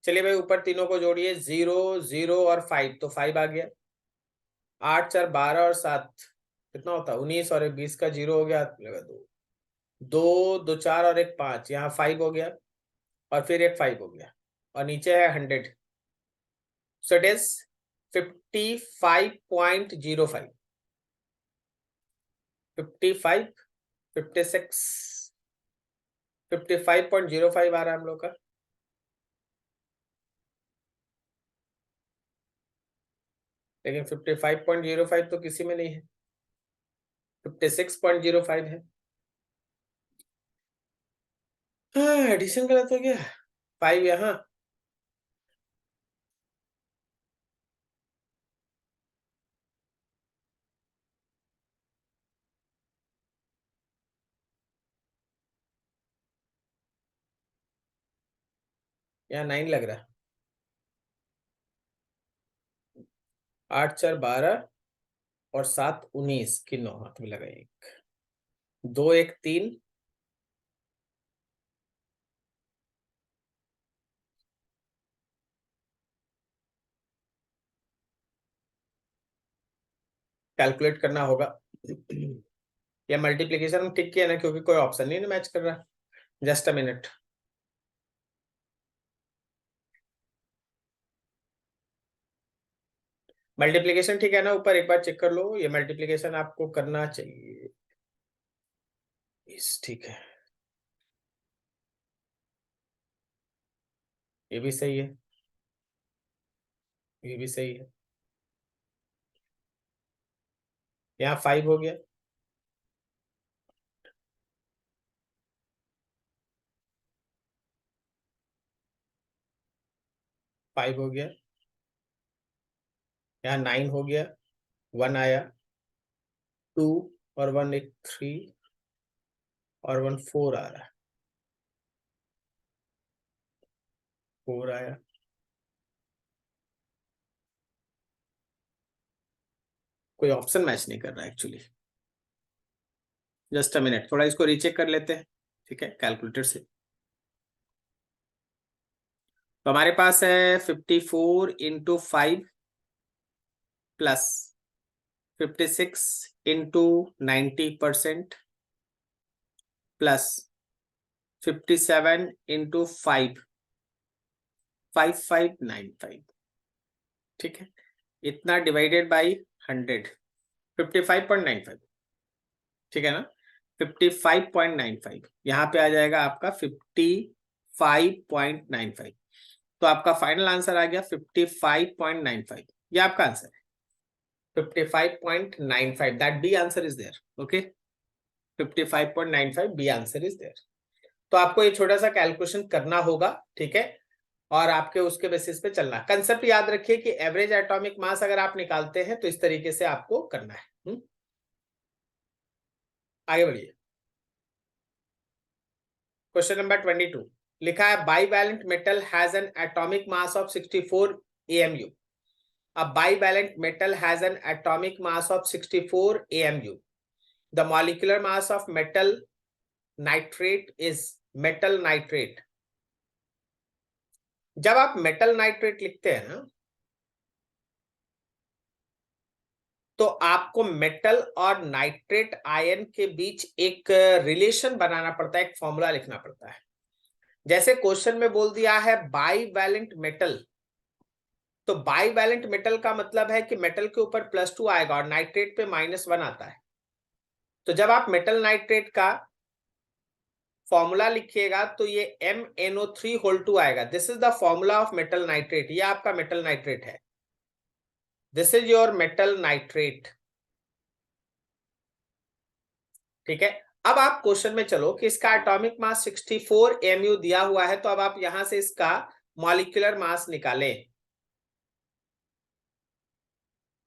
चलिए भाई ऊपर तीनों को जोड़िए, 0 0 और 5, तो 5 आ गया। 8 4 12 और 7 कितना होता है 19 और 20 का 0 हो गया, लगा 2 2 2 4 और 1 5, यहाँ 5 हो गया और फिर एक 5 हो गया और नीचे है 100। सो इट इज 55.05, 55 56 55.05 आ रहा है हम लोग का। लेकिन 55.05 तो किसी में नहीं है, 56.05 है। एडिशन गलत हो गया, 5 यहाँ, यहाँ 9 लग रहा है। 8 4 12 और 7 19 की 9 हाथ में लगा, 1 2 1 3 कैलकुलेट करना होगा। या मल्टीप्लीकेशन ठीक किया ना, क्योंकि कोई ऑप्शन नहीं मैच कर रहा। Just a minute. मल्टीप्लीकेशन ठीक है ना, ऊपर एक बार चेक कर लो, ये मल्टीप्लीकेशन आपको करना चाहिए। ठीक है, ये भी सही है, ये भी सही है। यहाँ 5 हो गया, 5 हो गया, यहाँ 9 हो गया, 1 आया, 2 और 1 एक 3 और 1 4 आ रहा है, 4 आया। कोई ऑप्शन मैच नहीं कर रहा एक्चुअली। जस्ट अ मिनट, थोड़ा इसको रीचेक कर लेते हैं, ठीक है, कैलकुलेटर से। तो हमारे पास है 54 into 5 plus 56 into 90% plus 57 into 5 5595, ठीक है। इतना डिवाइडेड बाई 100, 55.95, ठीक है ना। 55.95 यहाँ पे आ जाएगा आपका 55.95। तो आपका फाइनल आंसर आ गया 55.95, ये आपका आंसर है 55.95। That B answer is there, okay. 55.95 B answer is there. तो आपको ये छोटा सा कैलकुलेशन करना होगा, ठीक है, और आपके उसके बेसिस पे चलना। कंसेप्ट याद रखिए कि एवरेज एटॉमिक मास अगर आप निकालते हैं तो इस तरीके से आपको करना है। आगे बढ़िए। क्वेश्चन नंबर 22 लिखा है bivalent metal has an atomic mass of 64 AMU। A bivalent metal has an atomic mass of 64 AMU. The molecular mass of metal nitrate is metal nitrate. जब आप मेटल नाइट्रेट लिखते हैं ना, तो आपको मेटल और नाइट्रेट आयन के बीच एक रिलेशन बनाना पड़ता है, एक फॉर्मूला लिखना पड़ता है। जैसे क्वेश्चन में बोल दिया है बाईवैलेंट मेटल, तो बाईवैलेंट मेटल का मतलब है कि मेटल के ऊपर +2 आएगा और नाइट्रेट पे -1 आता है। तो जब आप मेटल नाइट्रेट का फॉर्मूला लिखिएगा तो ये MnO3 आएगा। This is the formula of metal nitrate. ये आपका मेटल नाइट्रेट है। This is your metal nitrate. ठीक है। अब आप क्वेश्चन में चलो कि इसका एटॉमिक मास 64 mu दिया हुआ है, तो अब आप यहां से इसका मॉलिक्यूलर मास निकालें।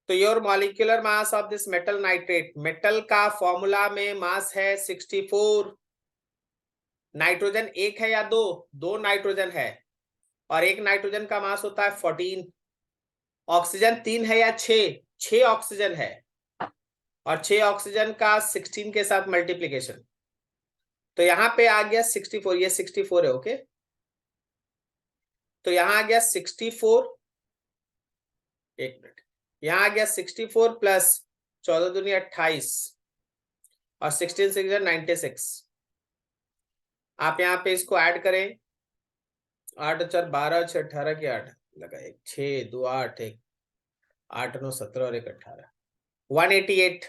तो your molecular mass of this metal nitrate, metal का फॉर्मूला में मास है 64। नाइट्रोजन एक है या दो? दो नाइट्रोजन है और एक नाइट्रोजन का मास होता है 14। ऑक्सीजन 3 है या 6? 6 ऑक्सीजन है और 6 ऑक्सीजन का 16 के साथ मल्टीप्लीकेशन, तो यहां पे आ गया 64। ये 64 है। ओके, तो यहां आ गया 64। एक मिनट, यहां आ गया 64 प्लस 14 दूनी 28 और 16 6 96। आप यहाँ पे इसको ऐड करें, 8 4 12 6 18 की 8 लगा, 1 6 2 8 1 8 9 17 और 1 18 188।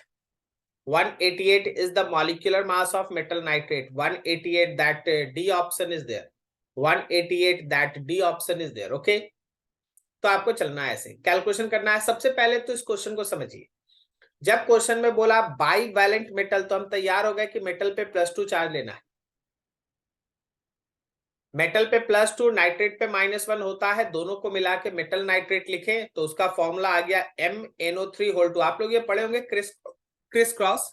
188 is the molecular mass of metal nitrate. 188, that D option is there. 188, that D option is there. Okay, तो आपको चलना है, ऐसे कैलकुलेशन करना है। सबसे पहले तो इस क्वेश्चन को समझिए। जब क्वेश्चन में बोला बाई वैलेंट मेटल, तो हम तैयार हो गए कि मेटल पे +2 चार्ज लेना है। मेटल पे +2, नाइट्रेट पे -1 होता है, दोनों को मिला के मेटल नाइट्रेट लिखे तो उसका फॉर्मूला आ गया MnO3 आप लोग ये पढ़े होंगे क्रिस क्रॉस,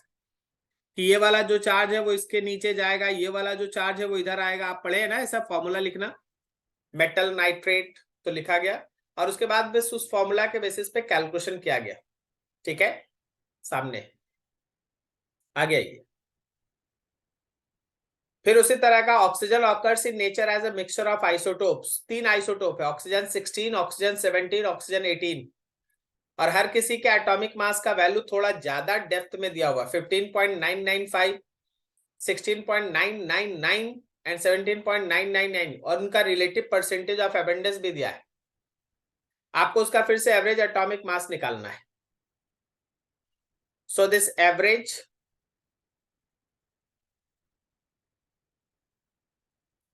कि ये वाला जो चार्ज है वो इसके नीचे जाएगा, ये वाला जो चार्ज है वो इधर आएगा। आप पढ़े हैं ना ऐसा फॉर्मूला लिखना, मेटल नाइट्रेट तो लिखा गया और उसके बाद बस उस फॉर्मूला के बेसिस पे कैलकुलेशन किया गया। ठीक है, सामने आ गया ये। फिर उसी तरह का oxygen occurs in nature as a mixture of isotopes. 3 isotope है, ऑक्सीजन 16, ऑक्सीजन 17, ऑक्सीजन 18, और हर किसी के एटॉमिक मास का वैल्यू थोड़ा ज्यादा डेप्थ में दिया हुआ, 15.995, 16.999 एंड 17.999, और उनका रिलेटिव परसेंटेज ऑफ एबंडेंस भी दिया है। आपको उसका फिर से एवरेज एटॉमिक मास निकालना है। So this average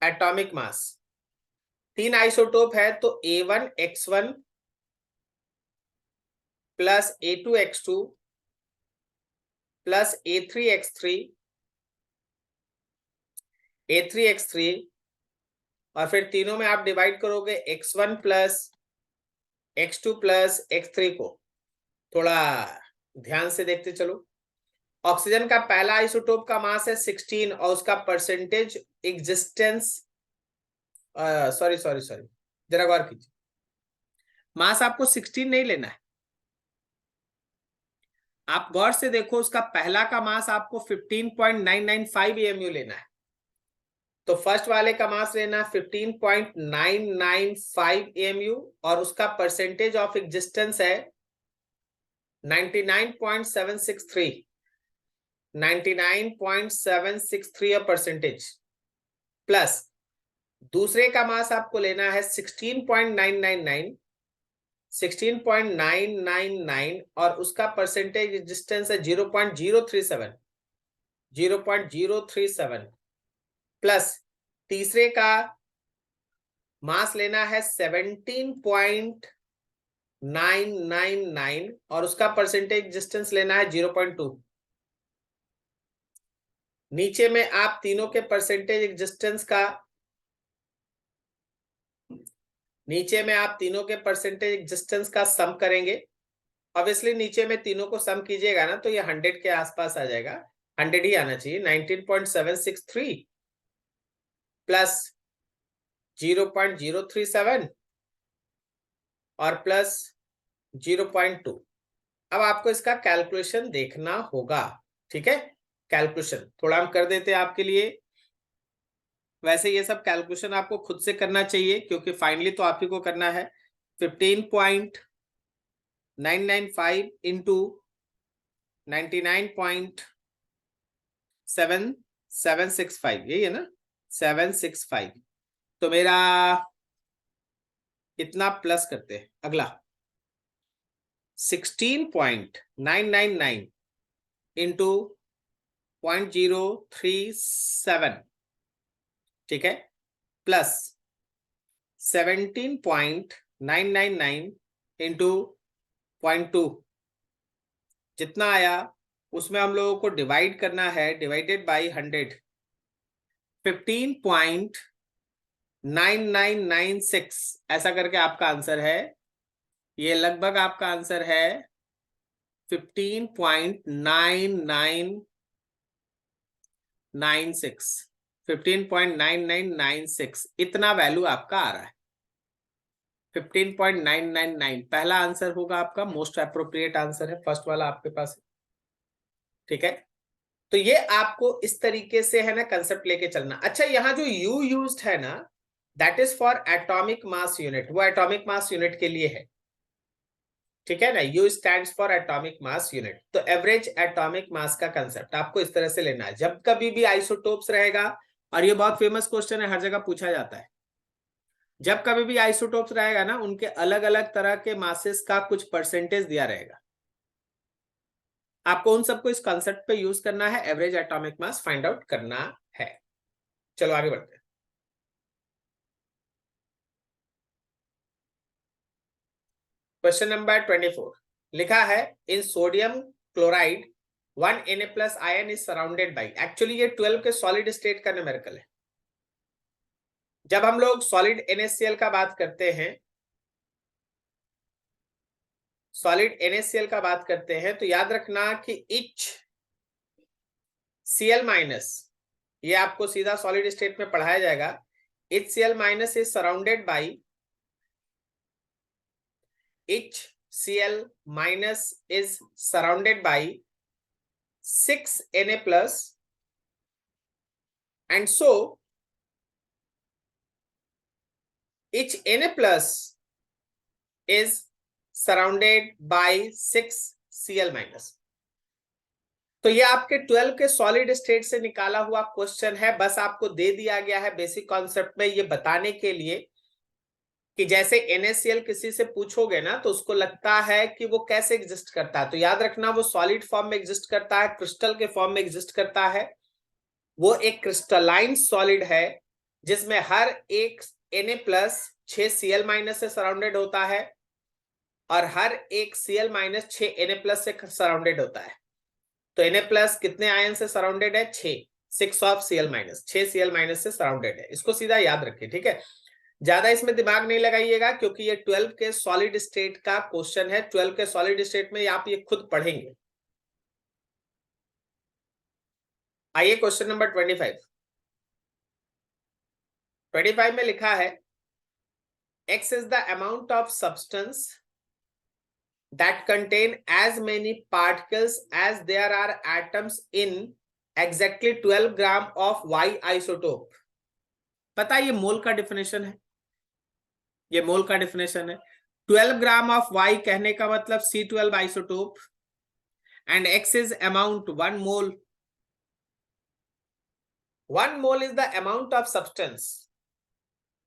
atomic mass, 3 isotope है तो A1X1 plus A2X2 plus A3X3 और फिर तीनों में आप डिवाइड करोगे X1 plus X2 plus X3 को। थोड़ा ध्यान से देखते चलो। ऑक्सीजन का पहला आइसोटोप का मास है 16 और उसका परसेंटेज एग्जिस्टेंस, सॉरी जरा गौर कीजिए, मास आपको 16 नहीं लेना है। आप गौर से देखो, उसका पहला का मास आपको 15.995 AMU लेना है। तो फर्स्ट वाले का मास लेना 15.995 AMU और उसका परसेंटेज ऑफ एग्जिस्टेंस है 99.763, 99.763 परसेंटेज, प्लस दूसरे का मास आपको लेना है 16.999, 16.999 और उसका परसेंटेज एग्जिस्टेंस है 0.037, 0.037, प्लस तीसरे का मास लेना है 17.999 और उसका परसेंटेज एग्जिस्टेंस लेना है 0.2। नीचे में आप तीनों के परसेंटेज एग्जिस्टेंस का, नीचे में आप तीनों के परसेंटेज एग्जिस्टेंस का सम करेंगे। ऑब्वियसली नीचे में तीनों को सम कीजिएगा ना तो ये 100 के आसपास आ जाएगा, 100 ही आना चाहिए। 19.763 प्लस 0.037 और प्लस 0.2। अब आपको इसका कैलकुलेशन देखना होगा। ठीक है, कैलकुलेशन थोड़ा हम कर देते हैं आपके लिए। वैसे ये सब कैलकुलेशन आपको खुद से करना चाहिए क्योंकि फाइनली तो आप ही को करना है। 15.995 इंटू 99.765, यही है ना, 765। तो मेरा इतना प्लस करते हैं। अगला 16.999 इंटू 0.037, ठीक है, प्लस 17.999 इंटू 0.2, जितना आया उसमें हम लोगों को डिवाइड करना है, डिवाइडेड बाई 100, 15.9996 ऐसा करके आपका आंसर है। ये लगभग आपका आंसर है 15.9996, 15.9996 इतना वैल्यू आपका आ रहा है। 15.999 पहला आंसर होगा आपका, मोस्ट अप्रोप्रिएट आंसर है, फर्स्ट वाला आपके पास है, ठीक है। तो ये आपको इस तरीके से है ना कंसेप्ट लेके चलना। अच्छा, यहाँ जो यू यूज्ड है ना, that is for atomic mass unit, वो एटॉमिक मास यूनिट के लिए है, ठीक है ना। You stands for atomic mass unit. तो एवरेज एटॉमिक मास का कंसेप्ट आपको इस तरह से लेना है। जब कभी भी आइसोटोप्स रहेगा, और ये बहुत फेमस क्वेश्चन है, हर जगह पूछा जाता है, जब कभी भी आइसोटोप्स रहेगा ना, उनके अलग अलग तरह के मासेस का कुछ परसेंटेज दिया रहेगा, आपको उन सबको इस कंसेप्ट पे यूज करना है, average atomic mass find out करना है। चलो आगे बढ़ते हैं। क्वेश्चन नंबर 24 लिखा है, इन sodium chloride 1 Na+ ion is surrounded by, actually ये 12 के सॉलिड स्टेट का न्यूमेरिकल है। जब हम लोग सॉलिड NaCl का बात करते हैं, सॉलिड NaCl का बात करते हैं, तो याद रखना कि इच Cl-, ये आपको सीधा सॉलिड स्टेट में पढ़ाया जाएगा। Etch Cl- is surrounded by, HCl- is surrounded by 6 Na+, and so each Na+ is surrounded by 6 Cl-। तो ये आपके 12 के सॉलिड स्टेट से निकाला हुआ क्वेश्चन है, बस आपको दे दिया गया है बेसिक कॉन्सेप्ट में, ये बताने के लिए कि जैसे NaCl किसी से पूछोगे ना, तो उसको लगता है कि वो कैसे एग्जिस्ट करता है, तो याद रखना वो सॉलिड फॉर्म में एग्जिस्ट करता है, क्रिस्टल के फॉर्म में एग्जिस्ट करता है। वो एक क्रिस्टलाइन सॉलिड है जिसमें हर एक Na+ 6 Cl- से सराउंडेड होता है, और हर एक Cl- 6 Na+ से सराउंडेड होता है। तो Na+ कितने आयन से सराउंडेड है? 6, 6 ऑफ Cl-, 6 Cl- से सराउंडेड है। इसको सीधा याद रखिए, ठीक है। ज्यादा इसमें दिमाग नहीं लगाइएगा, क्योंकि ये 12 के सॉलिड स्टेट का क्वेश्चन है। 12 के सॉलिड स्टेट में आप ये खुद पढ़ेंगे। आइए क्वेश्चन नंबर 25 में लिखा है, X is the amount of substance that contain as many particles as there are atoms in exactly 12 gram of Y isotope। पता है ये मोल का डिफिनेशन है, ये मोल का डिफिनेशन है। 12 ग्राम ऑफ Y कहने का मतलब C12 isotope, and X is amount 1 mole. 1 mole is the amount of substance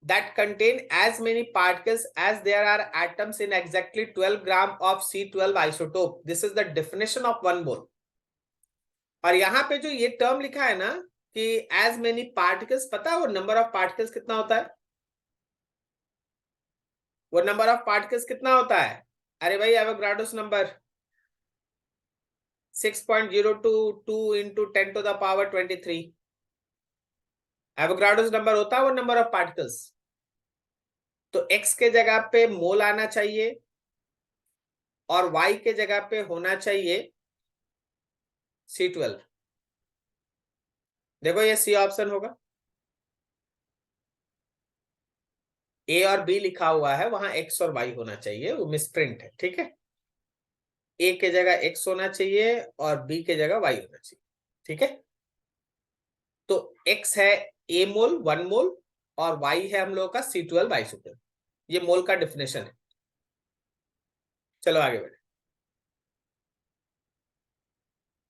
that contain as many particles as there are atoms in exactly 12 gram of C12 isotope. This is the definition of 1 mole। और यहाँ पे जो ये term लिखा है ना कि as many particles, पता है वो नंबर ऑफ पार्टिकल्स कितना होता है? वो नंबर ऑफ पार्टिकल्स कितना होता है? अरे भाई Avogadro's number 6.022 into 10 to the power 23 Avogadro's number होता है वो नंबर ऑफ पार्टिकल्स। तो x के जगह पे मोल आना चाहिए और y के जगह पे होना चाहिए C12। देखो ये C ऑप्शन होगा, A और B लिखा हुआ है, वहां x और y होना चाहिए, वो मिसप्रिंट है, ठीक है। A के जगह x होना चाहिए और B के जगह y होना चाहिए, ठीक है। तो x है A मोल 1 मोल और y है हम लोगों का C12 आइसोटोप। ये मोल का डिफिनेशन है। चलो आगे बढ़े।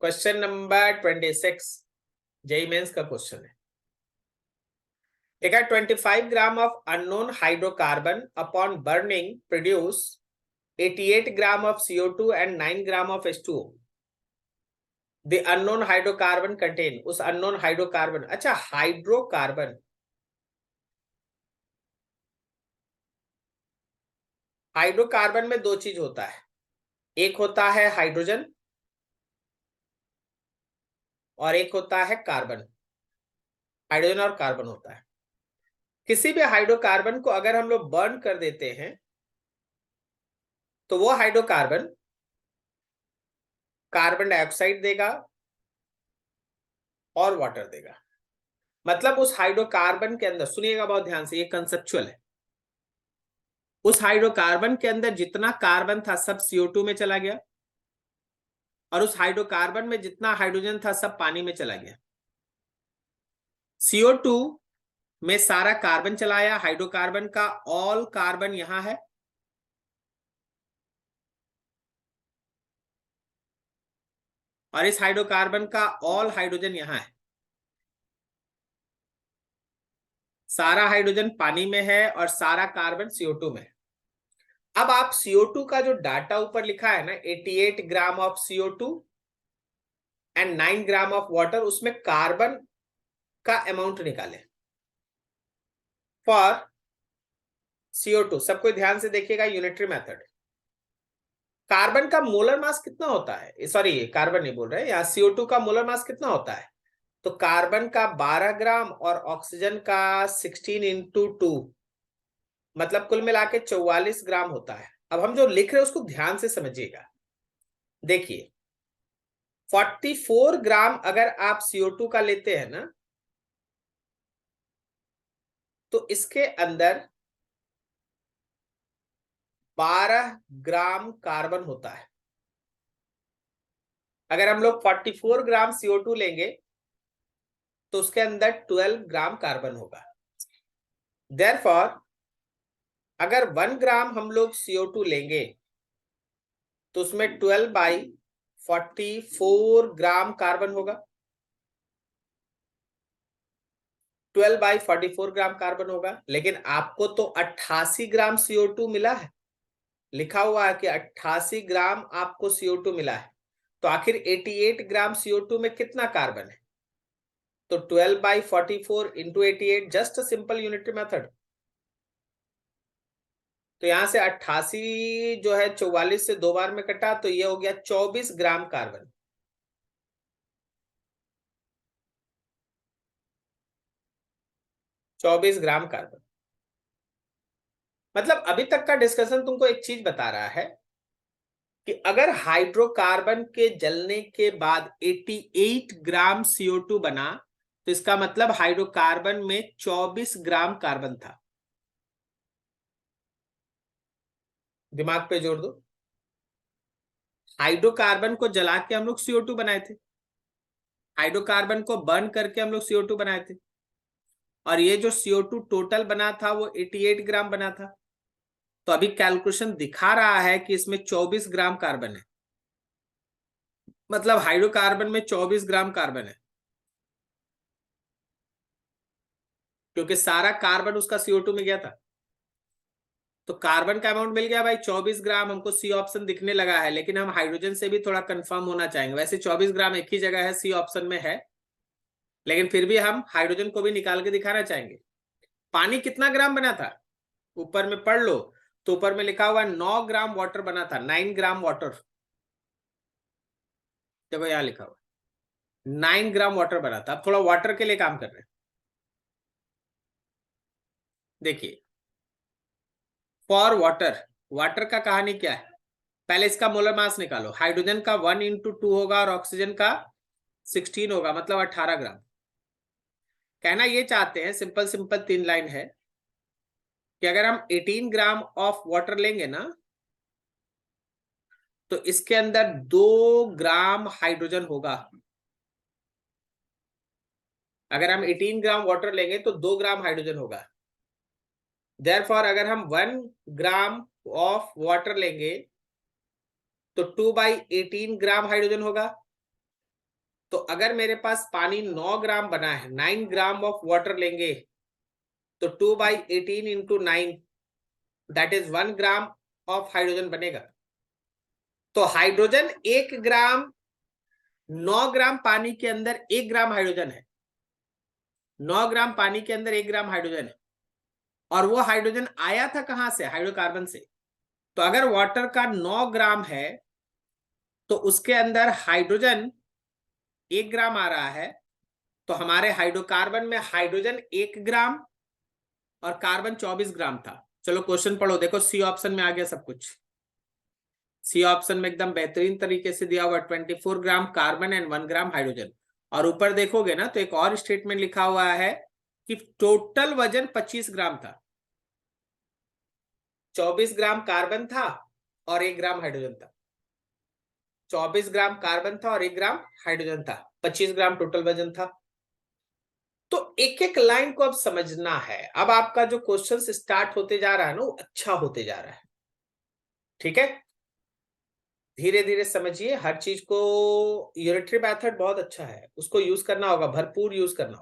क्वेश्चन नंबर 26 जेईई मेंस का क्वेश्चन है। एक है 25 gram of unknown hydrocarbon upon burning produce 88 gram of CO2 and 9 gram of H2O. The unknown hydrocarbon contain, उस अननोन हाइड्रोकार्बन, अच्छा हाइड्रोकार्बन, हाइड्रोकार्बन में दो चीज होता है, एक होता है हाइड्रोजन और एक होता है कार्बन। हाइड्रोजन और कार्बन होता है। किसी भी हाइड्रोकार्बन को अगर हम लोग बर्न कर देते हैं तो वो हाइड्रोकार्बन कार्बन डाइऑक्साइड देगा और वाटर देगा। मतलब उस हाइड्रोकार्बन के अंदर, सुनिएगा बहुत ध्यान से, ये कंसेप्चुअल है, उस हाइड्रोकार्बन के अंदर जितना कार्बन था सब CO2 में चला गया और उस हाइड्रोकार्बन में जितना हाइड्रोजन था सब पानी में चला गया। CO2 में सारा कार्बन चलाया, हाइड्रोकार्बन का ऑल कार्बन यहां है और इस हाइड्रोकार्बन का ऑल हाइड्रोजन यहां है। सारा हाइड्रोजन पानी में है और सारा कार्बन CO2 में है। अब आप CO2 का जो डाटा ऊपर लिखा है ना, 88 gram of CO2 and 9 gram of water, उसमें कार्बन का अमाउंट निकाले फॉर CO2। सबको ध्यान से देखिएगा, यूनिटरी मेथड। कार्बन का मोलर मास कितना होता है, सॉरी कार्बन नहीं बोल रहे यहाँ, CO2 का मोलर मास कितना होता है? तो कार्बन का 12 ग्राम और ऑक्सीजन का 16 इंटू 2, मतलब कुल मिला के 44 ग्राम होता है। अब हम जो लिख रहे हैं उसको ध्यान से समझिएगा। देखिए 44 ग्राम अगर आप CO2 का लेते हैं ना, तो इसके अंदर 12 ग्राम कार्बन होता है। अगर हम लोग 44 ग्राम CO2 लेंगे तो उसके अंदर 12 ग्राम कार्बन होगा। देयरफॉर अगर 1 ग्राम हम लोग CO2 लेंगे तो उसमें 12/44 ग्राम कार्बन होगा। 12/44 ग्राम कार्बन होगा। लेकिन आपको तो 88 ग्राम CO2 मिला है, लिखा हुआ है कि 88 ग्राम आपको CO2 मिला है, तो आखिर 88 ग्राम CO2 में कितना कार्बन है? तो 12/44 into 88, just a simple unitary method. तो यहां से 88 जो है 44 से 2 बार में कटा, तो ये हो गया 24 ग्राम कार्बन। चौबीस ग्राम कार्बन। मतलब अभी तक का डिस्कशन तुमको एक चीज बता रहा है कि अगर हाइड्रोकार्बन के जलने के बाद 88 ग्राम CO2 बना, तो इसका मतलब हाइड्रोकार्बन में 24 ग्राम कार्बन था। दिमाग पे जोड़ दो। हाइड्रोकार्बन को जला के हम लोग CO2 बनाए थे, हाइड्रोकार्बन को बर्न करके हम लोग CO2 बनाए थे, और ये जो CO2 टोटल बना था वो 88 ग्राम बना था। तो अभी कैलकुलेशन दिखा रहा है कि इसमें 24 ग्राम कार्बन है, मतलब हाइड्रोकार्बन में 24 ग्राम कार्बन है, क्योंकि सारा कार्बन उसका CO2 में गया था। तो कार्बन का अमाउंट मिल गया भाई 24 ग्राम। हमको सी ऑप्शन दिखने लगा है, लेकिन हम हाइड्रोजन से भी थोड़ा कंफर्म होना चाहेंगे। वैसे 24 ग्राम एक ही जगह है, सी ऑप्शन में है, लेकिन फिर भी हम हाइड्रोजन को भी निकाल के दिखाना चाहेंगे। पानी कितना ग्राम बना था ऊपर में पढ़ लो, तो ऊपर में लिखा हुआ 9 ग्राम वाटर बना था, 9 ग्राम वाटर। देखो यहाँ लिखा हुआ 9 ग्राम वाटर बना था। अब थोड़ा वाटर के लिए काम कर रहे हैं। देखिए फॉर वाटर, वाटर का कहानी क्या है, पहले इसका मोलर मास निकालो। हाइड्रोजन का 1 इंटू 2 होगा और ऑक्सीजन का 16 होगा, मतलब 18 ग्राम। कहना ये चाहते हैं, सिंपल सिंपल 3 लाइन है, कि अगर हम 18 ग्राम ऑफ वाटर लेंगे ना, तो इसके अंदर 2 ग्राम हाइड्रोजन होगा। अगर हम 18 ग्राम वाटर लेंगे तो 2 ग्राम हाइड्रोजन होगा। देयरफॉर अगर हम 1 ग्राम ऑफ वाटर लेंगे तो 2/18 ग्राम हाइड्रोजन होगा। तो अगर मेरे पास पानी 9 ग्राम बना है, 9 ग्राम ऑफ वाटर लेंगे तो 2/18 into 9 that is 1 gram of hydrogen बनेगा। तो हाइड्रोजन 1 ग्राम, 9 ग्राम पानी के अंदर 1 ग्राम हाइड्रोजन है। 9 ग्राम पानी के अंदर 1 ग्राम हाइड्रोजन है, और वो हाइड्रोजन आया था कहां से? हाइड्रोकार्बन से। तो अगर वाटर का 9 ग्राम है तो उसके अंदर हाइड्रोजन 1 ग्राम आ रहा है, तो हमारे हाइड्रोकार्बन में हाइड्रोजन 1 ग्राम और कार्बन 24 ग्राम था। चलो क्वेश्चन पढ़ो, देखो सी ऑप्शन में आ गया सब कुछ। सी ऑप्शन में एकदम बेहतरीन तरीके से दिया हुआ 24 gram carbon and 1 gram hydrogen. और ऊपर देखोगे ना तो एक और स्टेटमेंट लिखा हुआ है कि टोटल वजन 25 ग्राम था। 24 ग्राम कार्बन था और 1 ग्राम हाइड्रोजन था। 24 ग्राम कार्बन था और 1 ग्राम हाइड्रोजन था, 25 ग्राम टोटल वजन था। तो एक एक लाइन को अब समझना है। अब आपका जो क्वेश्चन स्टार्ट होते जा रहा है ना, वो अच्छा होते जा रहा है। ठीक है, धीरे धीरे समझिए हर चीज को। यूनिटरी मेथड बहुत अच्छा है, उसको यूज करना होगा, भरपूर यूज करना होगा।